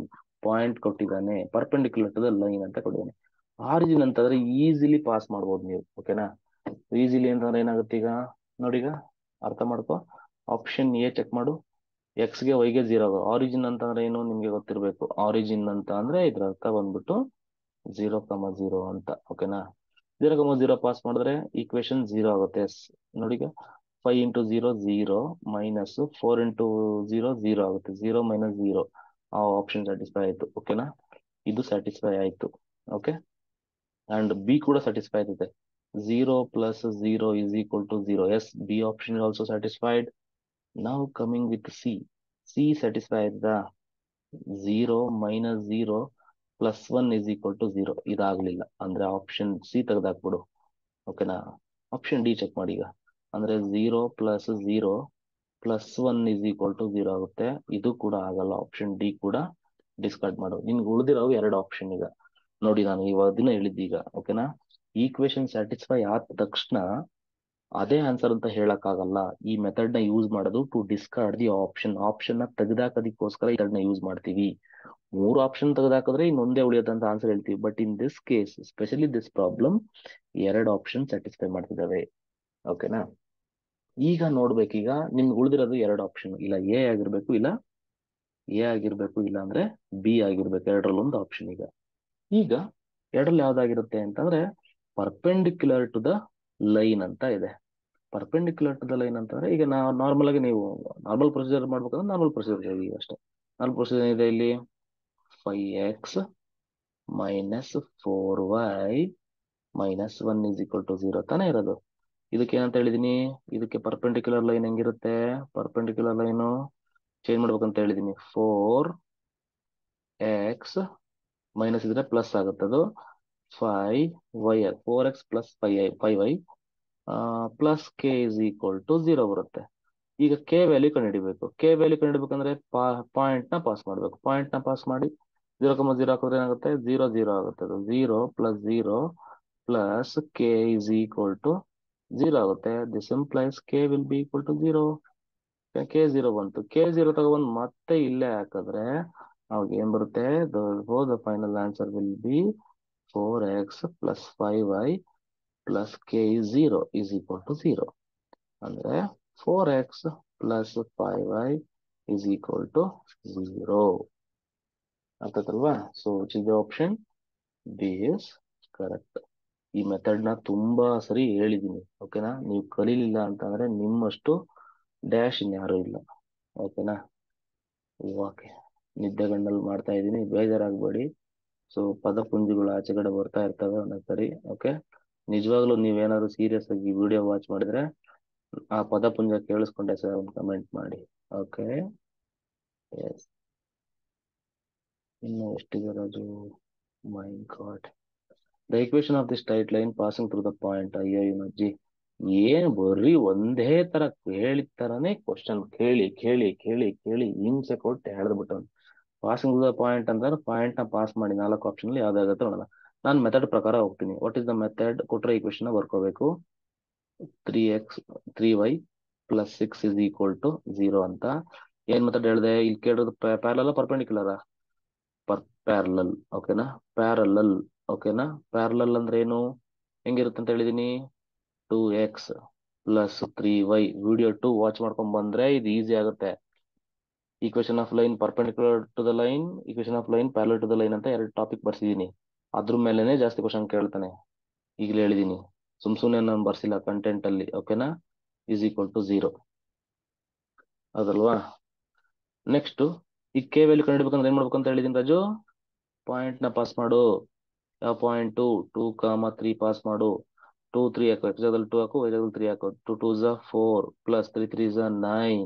Point ಕೊಟ್ಟಿದ್ದಾನೆ, perpendicular to the line ಅಂತ ಕೊಟ್ಟಿದ್ದಾನೆ. Origin ಅಂತಂದ್ರೆ easily pass ಮಾಡ್ಬೋದು ನೀವು. ಓಕೆನಾ? Easily ಅಂತಂದ್ರೆ ಏನಾಗುತ್ತೆ ಈಗ ನೋಡಿ, ಈಗ ಅರ್ಥ ಮಾಡ್ಕೋ. ಆಪ್ಷನ್ ಎ ಚೆಕ್ ಮಾಡು. ಎಕ್ಸ್ ಗೆ ವೈಗೆ 0. ಆರಿಜಿನ್ ಅಂತಂದ್ರೆ ಏನು ನಿಮ್ಗೆ ಗೊತ್ತಿರಬೇಕು. ಆರಿಜಿನ್ ಅಂತ ಅಂದ್ರೆ ಇದ್ರ ಅರ್ಥ ಬಂದ್ಬಿಟ್ಟು 0, 0 ಅಂತ. ಓಕೆನಾ? 0, 0 ಪಾಸ್ ಮಾಡಿದ್ರೆ ಈಕ್ವೇಶನ್ 0 ಆಗುತ್ತೆ. ನೋಡಿ, ಈಗ 5 × 0 0 -4 × 0 0 ಆಗುತ್ತೆ. 0 - 0 ಆ ಆಪ್ಷನ್ ಸ್ಯಾಟಿಸ್ಫೈ ಆಯ್ತು. ಓಕೆನಾ? ಇದು ಸ್ಯಾಟಿಸ್ಫೈ ಆಯ್ತು. ಓಕೆ, ಅಂಡ್ ಬಿ ಕೂಡ ಸ್ಯಾಟಿಸ್ಫೈ ಆಯ್ತದೆ. 0 + 0 is equal to 0. Yes, B option is also satisfied. ನಾವು coming with C. C satisfy ಆಯ್ತದಾ? 0 - 0 +1 ಇಸ್ ಈಕ್ವಲ್ ಟು 0. ಇದಾಗ್ಲಿಲ್ಲ ಅಂದ್ರೆ ಆಪ್ಷನ್ ಸಿ ತೆಗೆದಾಕ್ಬಿಡು. ಓಕೆನಾ? ಆಪ್ಷನ್ ಡಿ ಚೆಕ್ ಮಾಡಿ ಈಗ. ಅಂದ್ರೆ 0 + 0 +1 ಇಸ್ ಈಕ್ವಲ್ ಟು 0 ಆಗುತ್ತೆ. ಇದು ಕೂಡ ಆಗಲ್ಲ. ಆಪ್ಷನ್ ಡಿ ಕೂಡ ಡಿಸ್ಕಾರ್ಡ್ ಮಾಡು. ನಿನ್ಗೆ ಉಳಿದಿರೋ 2 ಆಪ್ಷನ್ ಈಗ ನೋಡಿ. ನಾನು ಇವಾಗ ದಿನ ಹೇಳಿದ್ದೀಗ. ಓಕೆನಾ? ಈಕ್ವೇಶನ್ ಸ್ಯಾಟಿಸ್ಫೈ ಆದ ತಕ್ಷಣ ಅದೇ ಆನ್ಸರ್ ಅಂತ ಹೇಳಕ್ಕಾಗಲ್ಲ. ಈ ಮೆಥಡ್ ನ ಯೂಸ್ ಮಾಡೋದು to discard the option. Option ನ ತೆಗೆದಾಕೋದಕ್ಕೋಸ್ಕರ ಈ ನ ಯೂಸ್ ಮಾಡ್ತೀವಿ. 3 ಆಪ್ಷನ್ ತೆಗೆದಾಕಿದ್ರೆ ಇನ್ನೊಂದೇ ಉಳಿಯುತ್ತಂತ ಆನ್ಸರ್ ಹೇಳ್ತೀವಿ. But in this case, specially this problem, 2 option satisfy ಮಾಡ್ತಿದ್ದಾವೆ. ಓಕೆನಾ? ಈಗ ನೋಡ್ಬೇಕೀಗ ನಿಮ್ಗೆ ಉಳಿದಿರೋದು 2 ಆಪ್ಷನ್. ಇಲ್ಲ ಎ ಆಗಿರ್ಬೇಕು, ಇಲ್ಲ ಎ ಆಗಿರ್ಬೇಕು, ಇಲ್ಲ ಅಂದ್ರೆ ಬಿ ಆಗಿರ್ಬೇಕು. 2ರಲ್ಲಿ ಒಂದು ಆಪ್ಷನ್. ಈಗ ಈಗ 2ರಲ್ಲಿ ಯಾವ್ದಾಗಿರುತ್ತೆ ಅಂತಂದ್ರೆ ಪರ್ಪೆಂಡಿಕ್ಯುಲರ್ ಟು ದ ಲೈನ್ ಅಂತ ಇದೆ. ಪರ್ಪೆಂಡಿಕ್ಯುಲರ್ ಟು ದ ಲೈನ್ ಅಂತಂದ್ರೆ ಈಗ ನಾವು ನಾರ್ಮಲ್ ಆಗಿ ನೀವು ನಾರ್ಮಲ್ ಪ್ರೊಸೀಜರ್ ಮಾಡ್ಬೇಕಂದ್ರೆ ನಾರ್ಮಲ್ ಪ್ರೊಸೀಜರ್ ಹೇಳಿ ಅಷ್ಟೇ. ನಾರ್ಮಲ್ ಪ್ರೊಸೀಜರ್ ಏನಿದೆ ಇಲ್ಲಿ 5x minus 4y minus 1 is equal to 0 ತಾನೇ ಇರೋದು. ಇದಕ್ಕೆ ಏನಂತ ಹೇಳಿದೀನಿ, ಇದಕ್ಕೆ ಪರ್ಪೆಂಡಿಕ್ಯುಲರ್ ಲೈನ್ ಹೆಂಗಿರುತ್ತೆ, ಪರ್ಪೆಂಡಿಕ್ಯುಲರ್ ಲೈನು ಚೇಂಜ್ ಮಾಡ್ಬೇಕಂತ ಹೇಳಿದೀನಿ. 4x ಮೈನಸ್ ಇದ್ರೆ ಪ್ಲಸ್ ಆಗುತ್ತೆ, ಅದು 5y 4x plus 5y plus K is equal to 0 ಬರುತ್ತೆ. ಈಗ ಕೆ ವ್ಯಾಲ್ಯೂ ಕಂಡುಹಿಡಿಬೇಕು. ಕೆ ವ್ಯಾಲ್ಯೂ ಕಂಡುಹಿಡ್ಬೇಕಂದ್ರೆ ಪಾಯಿಂಟ್ ನ ಪಾಸ್ ಮಾಡ್ಬೇಕು. ಪಾಯಿಂಟ್ ನ ಪಾಸ್ ಮಾಡಿ 0,0 ಹಾಕಿದ್ರೆ ಏನಾಗುತ್ತೆ, 0 0 ಆಗುತ್ತೆ. ಅದು 0 plus 0 plus K is equal to 0 ಆಗುತ್ತೆ. This implies k will be equal to 0. K 0 ಬಂತು. ಕೆ 0 ತಗೊಬಂದು ಮತ್ತೆ ಇಲ್ಲೇ ಹಾಕಿದ್ರೆ ಅವಾಗ ಏನ್ ಬರುತ್ತೆ, the final answer will be 4x plus 5y plus K is 0 is equal to 0. ಅಂದ್ರೆ 4x plus 5y is equal to 0. ಆಗ್ತದಲ್ವಾ? So which is the option B is correct. ಈ ಮೆಥಡ್ ನ ತುಂಬಾ ಸರಿ ಹೇಳಿದೀನಿ, ಓಕೆನಾ? ನೀವು ಕಲೀಲಿಲ್ಲ ಅಂತಂದ್ರೆ ನಿಮ್ಮಷ್ಟು ಡ್ಯಾಶ್ ಇನ್ಯಾರು ಇಲ್ಲ, ಓಕೆನಾ? ಓಕೆ, ನಿದ್ದೆಗಣ್ಣಲ್ಲಿ ಮಾಡ್ತಾ ಇದ್ದೀನಿ, ಬೇಜಾರಾಗಬೇಡಿ. ಸೊ ಪದಪುಂಜಗಳು ಆಚೆಗಡೆ ಬರ್ತಾ ಇರ್ತವೆ ಒಂದೊಂದ್ಸರಿ, ಓಕೆ? ನಿಜವಾಗ್ಲೂ ನೀವೇನಾದ್ರು ಸೀರಿಯಸ್ ಆಗಿ ವಿಡಿಯೋ ವಾಚ್ ಮಾಡಿದ್ರೆ ಆ ಪದಪುಂಜ ಕೇಳಿಸ್ಕೊಂಡೆ ಸರ್ ಒಂದು ಕಮೆಂಟ್ ಮಾಡಿ, ಓಕೆ? ಎಸ್. ಇನ್ನು ಎಷ್ಟಿದೆ Raju? My God. The equation of the straight line passing through the point. ಅಯ್ಯೋ ಅಜ್ಜಿ, ಏನ್ ಬರೀ ಒಂದೇ ತರ ಹೇಳಿದ ತರನೇ ಕ್ವಶನ್ ಕೇಳಿ ಕೇಳಿ ಕೇಳಿ ಕೇಳಿ ಹಿಂಸೆ ಕೊಟ್ಟು ಹೇಳ್ದ್ಬಿಟ್ಟು ಪಾಸಿಂಗ್ ಥ್ರೂ ದ ಪಾಯಿಂಟ್ ಅಂತಂದ್ರೆ ಪಾಯಿಂಟ್ ನ ಪಾಸ್ ಮಾಡಿ 4 ಆಪ್ಷನ್ ಅಲ್ಲಿ ಯಾವ್ದಾಗುತ್ತೆ ನೋಡೋಣ. ನಾನು ಮೆಥಡ್ ಪ್ರಕಾರ ಹೋಗ್ತೀನಿ. What is the method? ಕೊಟ್ರೆ ಇಕ್ವೇಶನ್ ಬರ್ಕೋಬೇಕು. 3x 3y plus 6 is equal to 0 ಅಂತ. ಏನ್ ಮೆಥಡ್ ಹೇಳಿದೆ ಇಲ್ಲಿ ಕೇಳೋದು? Parallel perpendicular? ಪ್ಯಾರಲಲ್, ಓಕೆನಾ? ಪ್ಯಾರಲಲ್, ಓಕೆನಾ? ಪ್ಯಾರಲಲ್ ಅಂದ್ರೆ ಏನು, ಹೆಂಗಿರುತ್ತೆ ಅಂತ ಹೇಳಿದೀನಿ. 2x plus 3y. Video 2 watch ಮಾಡ್ಕೊಂಡ್ ಬಂದ್ರೆ ಇದು ಈಸಿ ಆಗುತ್ತೆ. Equation of line perpendicular to the line, equation of line parallel to the line ಅಂತ 2 ಟಾಪಿಕ್ ಬರ್ಸಿದೀನಿ. ಅದ್ರ ಮೇಲೆನೆ ಜಾಸ್ತಿ ಕ್ವಶನ್ ಕೇಳ್ತಾನೆ, ಈಗಲೇ ಹೇಳಿದೀನಿ. ಸುಮ್ನೆ ನಾನು ಬರ್ಸಿಲ್ಲ ಕಂಟೆಂಟ್ ಅಲ್ಲಿ, ಓಕೆನಾ? ಈಸ್ ಈಕ್ವಲ್ ಟು 0 ಅದಲ್ವಾ? ನೆಕ್ಸ್ಟ್ ಈ ಕೆ ವ್ಯಾಲ್ಯೂ ಕಂಡುಹಿಡ್ಬೇಕಂದ್ರೆ ಏನ್ ಮಾಡ್ಬೇಕಂತ ಹೇಳಿದೀನಿ ರಾಜು? ಪಾಯಿಂಟ್ ನ ಪಾಸ್ ಮಾಡು. ಯಾವ ಪಾಯಿಂಟ್? 2, 3 ಪಾಸ್ ಮಾಡು. 2 3 ಹಾಕು, x ಜಾಗದಲ್ಲಿ 2 ಹಾಕು, y ಜಾಗದಲ್ಲಿ 3 ಹಾಕು. 2 2 is 4 plus 3 3 is 9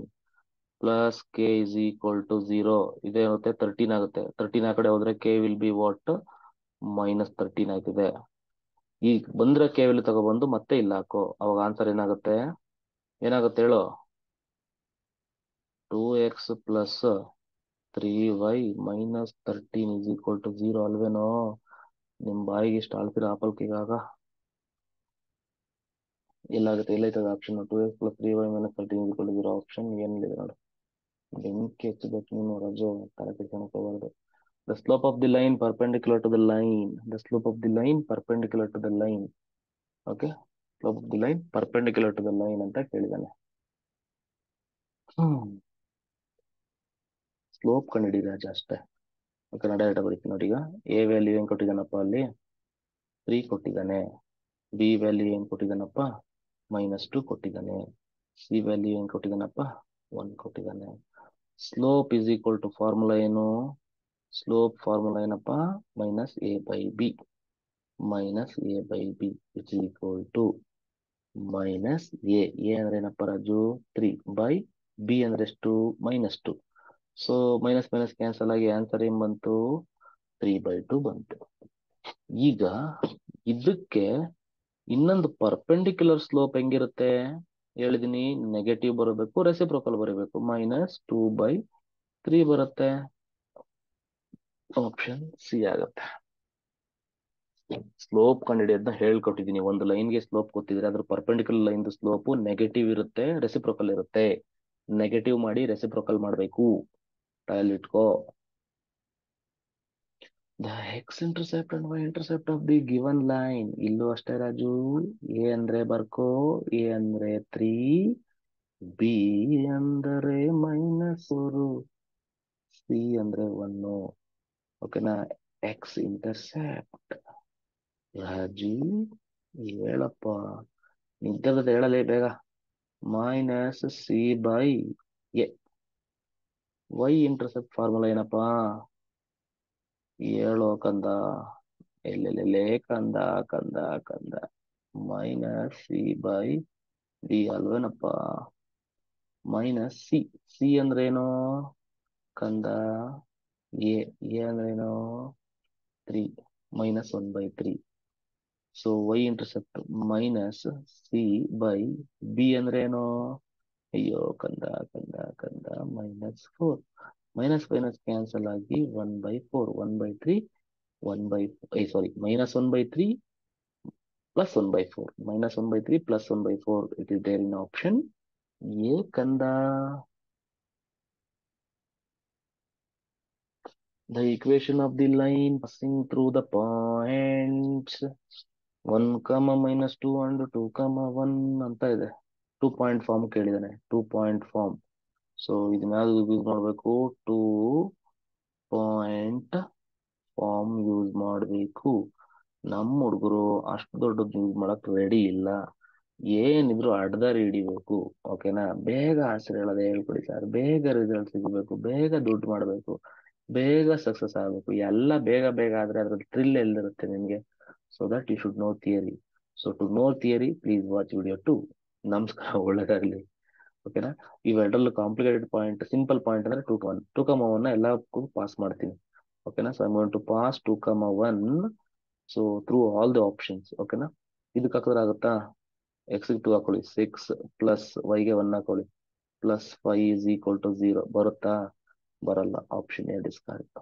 plus K is equal to 0. ಇದೇನಾಗುತ್ತೆ? 13 ಆಗುತ್ತೆ. 13 ಆ ಕಡೆ ಹೋದ್ರೆ k will be what? Minus 13 ಆಯ್ತಿದೆ. ಈಗ ಬಂದ್ರೆ ಕೆ ವ್ಯಾಲ್ಯೂ ತಗೊಬಂದು ಮತ್ತೆ ಇಲ್ಲ ಹಾಕು, ಅವಾಗ ಆನ್ಸರ್ ಏನಾಗುತ್ತೆ? ಏನಾಗುತ್ತೆ ಹೇಳು? 2x plus 3y minus 13 is equal to 0 ಅಲ್ವೇನೋ? ನಿಮ್ ಬಾಯಿಗೆ ಇಷ್ಟು ಆಳ್ತಿರ ಆಪಲ್ಕಿಗಾಗ ಎಲ್ಲಾಗುತ್ತೆ? ಎಲ್ಲೈತದ option? 2x plus 3y minus 13 is equal to 0 option ಏನಿದೆ ನೋಡು. ಬೆಂಕಿ ಹಚ್ಚಬೇಕು ನೀನು ರಾಜು, ತಲೆ ಕೆಡ್ಸ್ಕೊಳಕ್ ಹೋಗ್ಬಾರ್ದು. The slope of the line perpendicular to the line. The slope of the line perpendicular to the line. Okay? Slope of the line perpendicular to the line ಅಂತ ಕೇಳಿದಾನೆ. Slope ಕಂಡಿಡಿ ರಾಜ ಅಷ್ಟೇ. Okay, direct ಬರೀತೀನಿ ನೋಡಿ. ಈಗ ಎ ವ್ಯಾಲ್ಯೂ ಏನ್ ಕೊಟ್ಟಿದ್ದಾನಪ್ಪ ಅಲ್ಲಿ? 3 ಕೊಟ್ಟಿದ್ದಾನೆ. B value ಏನ್ ಕೊಟ್ಟಿದ್ದಾನಪ್ಪ? -2 ಕೊಟ್ಟಿದ್ದಾನೆ. ಸಿ ವ್ಯಾಲ್ಯೂ ಏನ್ ಕೊಟ್ಟಿದ್ದಾನಪ್ಪ? 1 ಕೊಟ್ಟಿದ್ದಾನೆ. Slope is equal to formula ಏನು? ಸ್ಲೋಪ್ ಫಾರ್ಮುಲಾ ಏನಪ್ಪ? Minus A by b. Minus A by b is equal to minus a. A ಅಂದ್ರೆ ಏನಪ್ಪ ರಾಜು? 3 ಬೈ ಬಿ ಅಂದ್ರೆ ಎಷ್ಟು? -2. ಸೊ ಮೈನಸ್ ಮೈನಸ್ ಕ್ಯಾನ್ಸಲ್ ಆಗಿ ಆನ್ಸರ್ ಏನ್ ಬಂತು? 3/2 ಬಂತು. ಈಗ ಇದಕ್ಕೆ ಇನ್ನೊಂದು ಪರ್ಪೆಂಡಿಕ್ಯುಲರ್ ಸ್ಲೋಪ್ ಹೆಂಗಿರುತ್ತೆ ಹೇಳಿದೀನಿ. ನೆಗೆಟಿವ್ ಬರಬೇಕು, ರೆಸಿಪ್ರೋಕಲ್ ಬರಬೇಕು. -2/3 ಬರುತ್ತೆ. ಆಪ್ಷನ್ ಸಿ ಆಗುತ್ತೆ. ಸ್ಲೋಪ್ ಕಂಡುಹಿಡಿಯೋದನ್ನ ಹೇಳ್ಕೊಟ್ಟಿದ್ದೀನಿ. ಒಂದು ಲೈನ್ಗೆ ಸ್ಲೋಪ್ ಗೊತ್ತಿದ್ರೆ ಅದ್ರ ಪರ್ಪೆಂಡಿಕ್ಯುಲರ್ ಲೈನ್ ಸ್ಲೋಪ್ ನೆಗೆಟಿವ್ ಇರುತ್ತೆ, ರೆಸಿಪ್ರೋಕಲ್ ಇರುತ್ತೆ. ನೆಗೆಟಿವ್ ಮಾಡಿ ರೆಸಿಪ್ರೋಕಲ್ ಮಾಡಬೇಕು, ತಲೆಯಲ್ಲಿ ಇಟ್ಕೋ. The x intercept and y intercept of the given line. ಇಲ್ಲೂ ಅಷ್ಟೇ ರಾಜು. ಎ ಅಂದ್ರೆ ಬರ್ಕೋ, ಎ ಅಂದ್ರೆ 3, ಬಿ ಅಂದರೆ -4, ಸಿ ಅಂದ್ರೆ 1. ಓಕೆನಾ? ಎಕ್ಸ್ ಇಂಟರ್ಸೆಪ್ಟ್ ರಾಜು ಹೇಳಪ್ಪ, ನಿದ್ದೆ ಹೇಳಲೇ ಬೇಗ. Minus C by A. Y intercept formula ಏನಪ್ಪಾ? ಹೇಳೋ ಕಂದ, ಎಲ್ಲೆಲ್ಲೆಲ್ಲೇ ಕಂದ ಕಂದ ಕಂದ. ಮೈನಸ್ ಸಿ ಬೈ ಡಿ ಅಲ್ವೇನಪ್ಪ? Minus C. ಸಿ ಅಂದ್ರೇನು ಕಂದ? ಎ. ಎ ಅಂದ್ರೇನು? 3 minus 1/3. So Y intercept minus C by B ಅಂದ್ರೇನು? ಅಯ್ಯೋ ಕಂದ ಕಂದ ಕಂದ, -4. ಮೈನಸ್ ಮೈನಸ್ ಕ್ಯಾನ್ಸಲ್ ಆಗಿ 1/4, 1/3, 1 ಸಾರಿ, -1/3 plus 1/4, -1/3 plus 1/4. It is there in option A, ಕಂದ. The equation of the line passing through the points 1, -2 and 2, 1 ಅಂತ ಇದೆ. 2 ಪಾಯಿಂಟ್ ಫಾರ್ಮ್ ಕೇಳಿದಾನೆ. 2 ಪಾಯಿಂಟ್ ಫಾರ್ಮ್. ಸೊ ಇದನ್ನ ಯೂಸ್ ಮಾಡಬೇಕು? 2 ಪಾಯಿಂಟ್ ಫಾರ್ಮ್ ಯೂಸ್ ಮಾಡಬೇಕು. ನಮ್ಮ ಹುಡುಗರು ಅಷ್ಟು ದೊಡ್ಡದು ಯೂಸ್ ಮಾಡಕ್ ರೆಡಿ ಇಲ್ಲ. ಏನಿದ್ರು ಅಡ್ದಾರಿ ಹಿಡಿಬೇಕು. ಓಕೆನಾ? ಬೇಗ ಆನ್ಸರ್ ಹೇಳೋದೇ ಹೇಳ್ಕೊಡಿ ಸರ್. ಬೇಗ ರಿಸಲ್ಟ್ ಸಿಗಬೇಕು, ಬೇಗ ದುಡ್ಡು ಮಾಡಬೇಕು, ಬೇಗ ಸಕ್ಸಸ್ ಆಗಬೇಕು. ಎಲ್ಲ ಬೇಗ ಬೇಗ ಆದ್ರೆ ಅದ್ರಲ್ಲಿ ಥ್ರಿಲ್ ಎಲ್ಲಿರುತ್ತೆ ನಿಮ್ಗೆ? So that you should know theory. So to know theory please watch video 2. ನಮಸ್ಕಾರ, ಒಳ್ಳೆದಾಗ್ಲಿ. ಓಕೆನಾ? ಇವೆರಡರಲ್ಲೂ ಕಾಂಪ್ಲಿಕೇಟೆಡ್ ಪಾಯಿಂಟ್, ಸಿಂಪಲ್ ಪಾಯಿಂಟ್ ಅಂದ್ರೆ 2, 1 ಎಲ್ಲಕ್ಕೂ ಪಾಸ್ ಮಾಡ್ತೀನಿ. ಓಕೆನಾ? So I am going to pass 2, 1 so through all the options. ಓಕೆನಾ? ಇದಕ್ಕೆ ಹಾಕಿದ್ರೆ ಆಗುತ್ತಾ? ಎಕ್ಸ್ 2 ಹಾಕೊಳ್ಳಿ, 6 ಪ್ಲಸ್ ವೈಗೆ 1 ಹಾಕೊಳ್ಳಿ, +5 = 0 ಬರುತ್ತಾ? ಬರಲ್ಲ. Option A discard.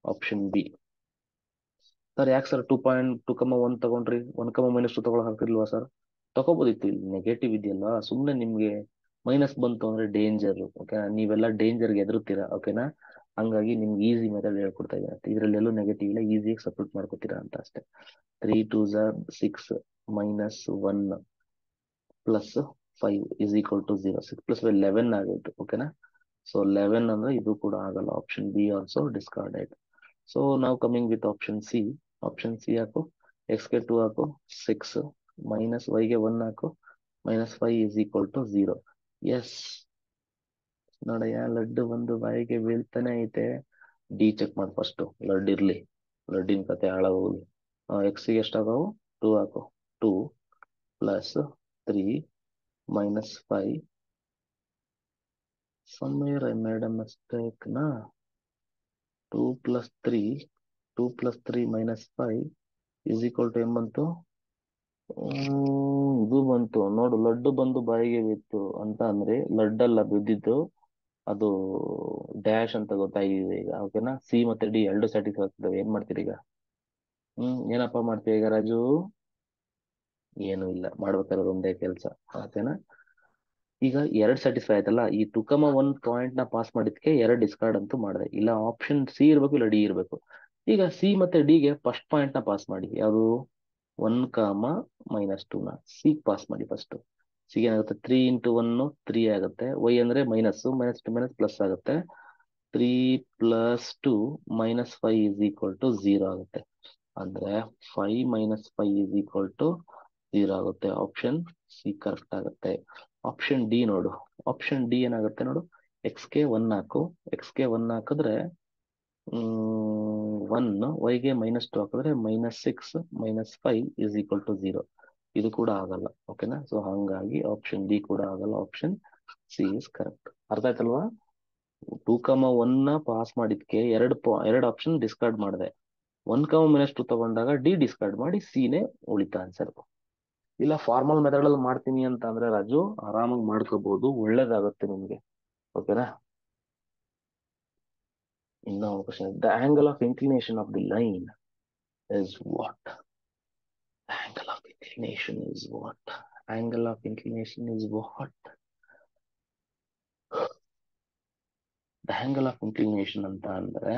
Option B. Sir ಯಾಕೆ ಸರ್ 2.2, 1 ತಗೊಂಡ್ರಿ? 1, -2 ತಗೊಳಕ್ ಆಗ್ತಿರ್ಲಿಲ್ವಾ ಸರ್? ತಗೋಬೋದಿತ್ತು. ಇಲ್ಲಿ ನೆಗೆಟಿವ್ ಇದೆಯಲ್ಲ, ಸುಮ್ನೆ ನಿಮ್ಗೆ ಮೈನಸ್ ಬಂತು ಅಂದ್ರೆ ಡೇಂಜರ್. ಓಕೆ? ನೀವೆಲ್ಲ ಡೇಂಜರ್ಗೆ ಎದುರುತ್ತೀರಾ. ಓಕೆನಾ? ಹಂಗಾಗಿ ನಿಮ್ಗೆ ಈಸಿ ಮೆಥಡ್ ಹೇಳ್ಕೊಡ್ತಾ ಇದ್ದೀನಿ. ಇದ್ರಲ್ಲಿ ಎಲ್ಲೂ ನೆಗೆಟಿವ್ ಇಲ್ಲ, ಈಸಿಯಾಗಿ ಸಬ್ಮಿಟ್ ಮಾಡ್ಕೋತೀರಾ ಅಂತ ಅಷ್ಟೇ. 3 2s are 6 -1 +5 = 0. 6 + 5 11 ಆಗೋಯ್ತು. ಓಕೆನಾ? ಸೊ 11 ಅಂದ್ರೆ ಇದು ಕೂಡ ಆಗಲ್ಲ. Option B also discarded. So ನಾವು coming with option C. Option C ಹಾಕು, ಎಕ್ಸ್ಗೆ 2 ಹಾಕು, 6 ಮೈನಸ್ ವೈಗೆ 1 ಹಾಕು, -5 = 0. ಎಸ್ ನೋಡಯ್ಯ, ಲಡ್ಡು ಒಂದು ಬಾಯಿಗೆ ಬೀಳ್ತಾನೆ ಐತೆ. ಡಿ ಚೆಕ್ ಮಾಡಿ ಫಸ್ಟ್. ಲಡ್ಡು ಇರ್ಲಿ, ಲಡ್ಡಿನ ಕತೆ ಹಾಳಾಗೋಗ್ಲಿ. ಎಕ್ಸ್ಗೆ ಎಷ್ಟಾಗವು? 2 ಹಾಕು. 2 + 3 -5. somewhere I made a mistake na. 2 + 3 2 + 3 -5 = ಏನ್ ಬಂತು? ಇದು ಬಂತು ನೋಡು. ಲಡ್ಡು ಬಂದು ಬಾಯಿಗೆ ಬಿತ್ತು ಅಂತ ಅಂದ್ರೆ ಲಡ್ಡಲ್ಲ ಬಿದ್ದಿದ್ದು, ಅದು ಡ್ಯಾಶ್ ಅಂತ ಗೊತ್ತಾಗಿದೆ ಈಗ. ಓಕೆನಾ? ಸಿ ಮತ್ತೆ ಡಿ ಎರಡು ಸ್ಯಾಟಿಸ್ಫೈ ಆಗ್ತವೆ. ಏನ್ ಮಾಡ್ತೀರಿ ಈಗ? ಏನಪ್ಪಾ ಮಾಡ್ತೀವಿ ಈಗ ರಾಜು? ಏನು ಇಲ್ಲ, ಮಾಡ್ಬೇಕಾದ್ರೆ ಒಂದೇ ಕೆಲಸ. ಓಕೆನಾ? ಈಗ 2 ಸ್ಯಾಟಿಸ್ಫೈ ಆಯ್ತಲ್ಲ. ಈ 2, 1 ಪಾಯಿಂಟ್ ನ ಪಾಸ್ ಮಾಡಿದ್ಕೆ 2 ಡಿಸ್ಕಾರ್ಡ್ ಅಂತೂ ಮಾಡಿದೆ. ಇಲ್ಲ ಆಪ್ಷನ್ ಸಿ ಇರ್ಬೇಕು, ಇಲ್ಲ ಡಿ ಇರ್ಬೇಕು. ಈಗ ಸಿ ಮತ್ತೆ ಡಿ ಗೆ ಫಸ್ಟ್ ಪಾಯಿಂಟ್ ನ ಪಾಸ್ ಮಾಡಿ. ಯಾವುದು? 1, -2 ನ ಸಿ ಪಾಸ್ ಮಾಡಿ ಫಸ್ಟ್. ಸಿ ಏನಾಗುತ್ತೆ? 3 × 1 3 ಆಗುತ್ತೆ. ವೈ ಅಂದ್ರೆ ಮೈನಸ್, -2 ಪ್ಲಸ್ ಆಗುತ್ತೆ. 3 + 2 -5 = 0 ಆಗುತ್ತೆ. ಅಂದ್ರೆ 5 - 5 = 0 ಆಗುತ್ತೆ. ಆಪ್ಷನ್ ಸಿ ಕರೆಕ್ಟ್ ಆಗುತ್ತೆ. ಆಪ್ಷನ್ ಡಿ ನೋಡು. ಆಪ್ಷನ್ ಡಿ ಏನಾಗುತ್ತೆ ನೋಡು. ಎಕ್ಸ್ಗೆ 1 ಹಾಕು. ಎಕ್ಸ್ಗೆ 1 ಹಾಕಿದ್ರೆ 1, ವೈಗೆ -2 ಹಾಕಿದ್ರೆ -6 -5 = 0. ಇದು ಕೂಡ ಆಗಲ್ಲ. ಓಕೆನಾ? ಸೊ ಹಂಗಾಗಿ ಆಪ್ಷನ್ ಡಿ ಕೂಡ ಆಗಲ್ಲ. Option C is correct. ಅರ್ಥ ಆಯ್ತಲ್ವಾ? 2, 1 ಪಾಸ್ ಮಾಡಿದ್ಕೆ ಎರಡು ಆಪ್ಷನ್ ಡಿಸ್ಕಾರ್ಡ್ ಮಾಡಿದೆ. 1, -2 ತಗೊಂಡಾಗ ಡಿ ಡಿಸ್ಕಾರ್ಡ್ ಮಾಡಿ ಸಿನೇ ಉಳಿತಾ ಆನ್ಸರ್. ಇಲ್ಲ ಫಾರ್ಮಲ್ ಮೆಥಡ್ ಅಲ್ಲಿ ಮಾಡ್ತೀನಿ ಅಂತ ಅಂದ್ರೆ ರಾಜು ಆರಾಮಾಗಿ ಮಾಡ್ಕೋಬಹುದು, ಒಳ್ಳೇದಾಗುತ್ತೆ ನಿಮ್ಗೆ. ಓಕೆನಾ? ಇನ್ನು question. The angle of inclination of the line is what? Angle of inclination is what? Angle of inclination is what? The angle of inclination ಅಂತ ಅಂದ್ರೆ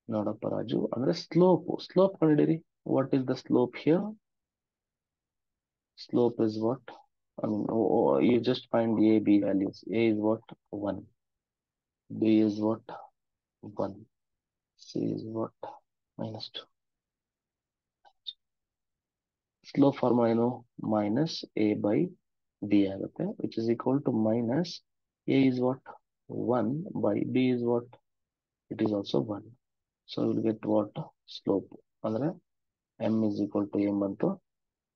ನೋಡಪ್ಪ ರಾಜು, ಅಂದ್ರೆ ಸ್ಲೋಪ್ ಕಂಡಿರಿ. What is the slope here? Slope is what? I mean, you just find A, B values. A is what? 1. B is what? 1. C is what? -2. Slope formula ಏನು, minus A by b ಆಗುತ್ತೆ, which is equal to minus a is what 1 by b is what it is also 1. So will get what slope ಅಂದ್ರೆ m is equal to ಏನ್ ಬಂತು,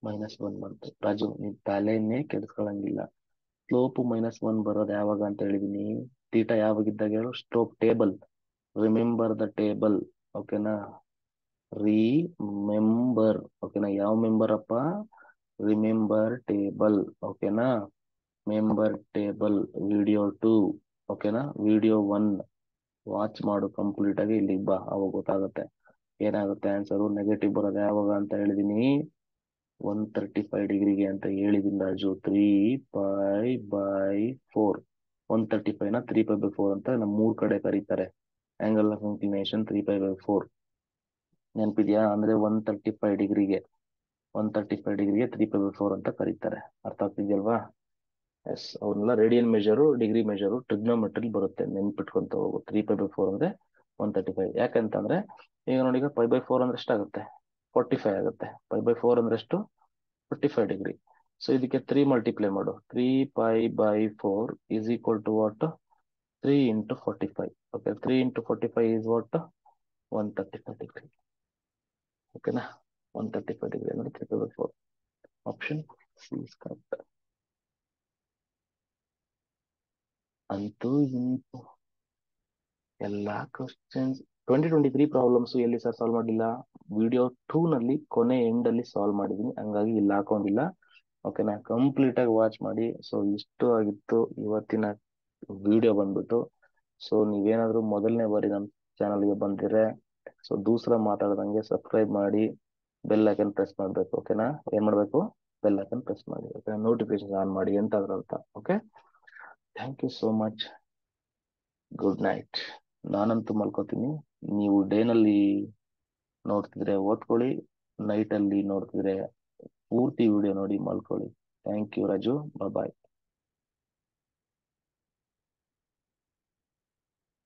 -1 ಬಂತು. ರಾಜು ನೀವು ತಲೆನೇ ಕೆಡಿಸ್ಕೊಳಂಗಿಲ್ಲ. Slope -1 ಬರೋದು ಯಾವಾಗ ಅಂತ ಹೇಳಿದೀನಿ, ಥೀಟಾ ಯಾವಾಗಿದ್ದಾಗ ಹೇಳು, slope table, remember the table, ಓಕೆನಾ, ರಿಮೆಂಬರ್, ಓಕೆನಾ, ಯಾವ ಮೆಂಬರ್ ಅಪ್ಪ, ರಿಮೆಂಬರ್ ಟೇಬಲ್, ಓಕೆನಾ, ಮೆಂಬರ್ ಟೇಬಲ್ ವಿಡಿಯೋ 2, ಓಕೆನಾ, ವಿಡಿಯೋ 1 ವಾಚ್ ಮಾಡು ಕಂಪ್ಲೀಟ್ ಆಗಿ, ಇಲ್ಲಿಗೆ ಬಾ, ಅವಾಗ ಗೊತ್ತಾಗುತ್ತೆ ಏನಾಗುತ್ತೆ ಆನ್ಸರು. ನೆಗೆಟಿವ್ ಬರೋದು ಯಾವಾಗ ಅಂತ ಹೇಳಿದೀನಿ, 135 ಡಿಗ್ರಿಗೆ ಅಂತ ಹೇಳಿದೀನಿ ರಾಜು. 3π/4, 135ನ 3π/4 ಅಂತ ನಮ್ಮ 3 ಕಡೆ ಕರೀತಾರೆ. ಆಂಗಲ್ ಆಫ್ ಇನ್ಕ್ಲಿನೇಷನ್ 3π/4 ನೆನಪಿದ್ಯಾ, ಅಂದ್ರೆ 135 ಡಿಗ್ರಿಗೆ 3π/4 ಅಂತ ಕರೀತಾರೆ. ಅರ್ಥ ಆಗ್ತಿದ್ಯಲ್ವಾ? ಎಸ್, ಅವ್ರನ್ನೆಲ್ಲ ರೇಡಿಯನ್ ಮೆಜರು, ಡಿಗ್ರಿ ಮೆಜರು, ಟ್ರಿಗ್ನೋಮೆಟ್ರಿ ಬರುತ್ತೆ, ನೆನ್ಪಿಟ್ಕೊಂತ ಹೋಗು. 3π/4 ಅಂದ್ರೆ 135. ಯಾಕಂತಂದ್ರೆ ಈಗ ನೋಡಿ, ಈಗ π/4 ಅಂದ್ರೆ ಎಷ್ಟಾಗುತ್ತೆ, 45 ಆಗುತ್ತೆ. π/4 ಅಂದ್ರೆ ಎಷ್ಟು, 45 ಡಿಗ್ರಿ. ಸೊ ಇದಕ್ಕೆ 3 ಮಲ್ಟಿಪ್ಲೈ ಮಾಡು, 3π/4 is equal to what, 3 into 45. Okay, 3 into 45 is what, 135 degree. ಓಕೆನಾ, 135 ಡಿಗ್ರಿ ಅಂದ್ರೆ 3π/4. Option C is correct. ಅಂತೂ ಇಂತೂ ಎಲ್ಲಾ ಕ್ವಶನ್ಸ್ 2023 ಪ್ರಾಬ್ಲಮ್ಸ್ ಎಲ್ಲಿ ಸರ್ ಸಾಲ್ವ್ ಮಾಡಿಲ್ಲ, ವಿಡಿಯೋ 2 ನಲ್ಲಿ ಕೊನೆ ಎಂಡ್ ಅಲ್ಲಿ ಸಾಲ್ವ್ ಮಾಡಿದೀನಿ, ಹಂಗಾಗಿ ಇಲ್ಲಿ ಹಾಕೊಂಡಿಲ್ಲ. ಓಕೆನಾ, ಕಂಪ್ಲೀಟ್ ಆಗಿ ವಾಚ್ ಮಾಡಿ. ಸೊ ಇಷ್ಟು ಆಗಿತ್ತು ಇವತ್ತಿನ ವಿಡಿಯೋ ಬಂದ್ಬಿಟ್ಟು. ಸೊ ನೀವೇನಾದ್ರೂ ಮೊದಲನೇ ಬಾರಿ ನಮ್ಮ ಚಾನಲ್ಗೆ ಬಂದಿದ್ರೆ, ಸೊ ದೂಸರ ಮಾತಾಡ್ದಂಗೆ ಸಬ್ಸ್ಕ್ರೈಬ್ ಮಾಡಿ, ಬೆಲ್ ಐಕನ್ ಪ್ರೆಸ್ ಮಾಡ್ಬೇಕು. ಓಕೆನಾ, ಏನ್ ಮಾಡ್ಬೇಕು, ಬೆಲ್ ಐಕನ್ ಪ್ರೆಸ್ ಮಾಡಿ. ಓಕೆ, ನೋಟಿಫಿಕೇಶನ್ ಆನ್ ಮಾಡಿ ಅಂತ ಅರ್ಥ. Okay, thank you so much, good night. ನಾನಂತೂ ಮಲ್ಕೋತೀನಿ, ನೀವು ಡೇನಲ್ಲಿ ನೋಡ್ತಿದ್ರೆ ಓದ್ಕೊಳ್ಳಿ, ನೈಟ್ ಅಲ್ಲಿ ನೋಡ್ತಿದ್ರೆ ಪೂರ್ತಿ ವಿಡಿಯೋ ನೋಡಿ ಮಲ್ಕೊಳ್ಳಿ. Thank you Raju, bye.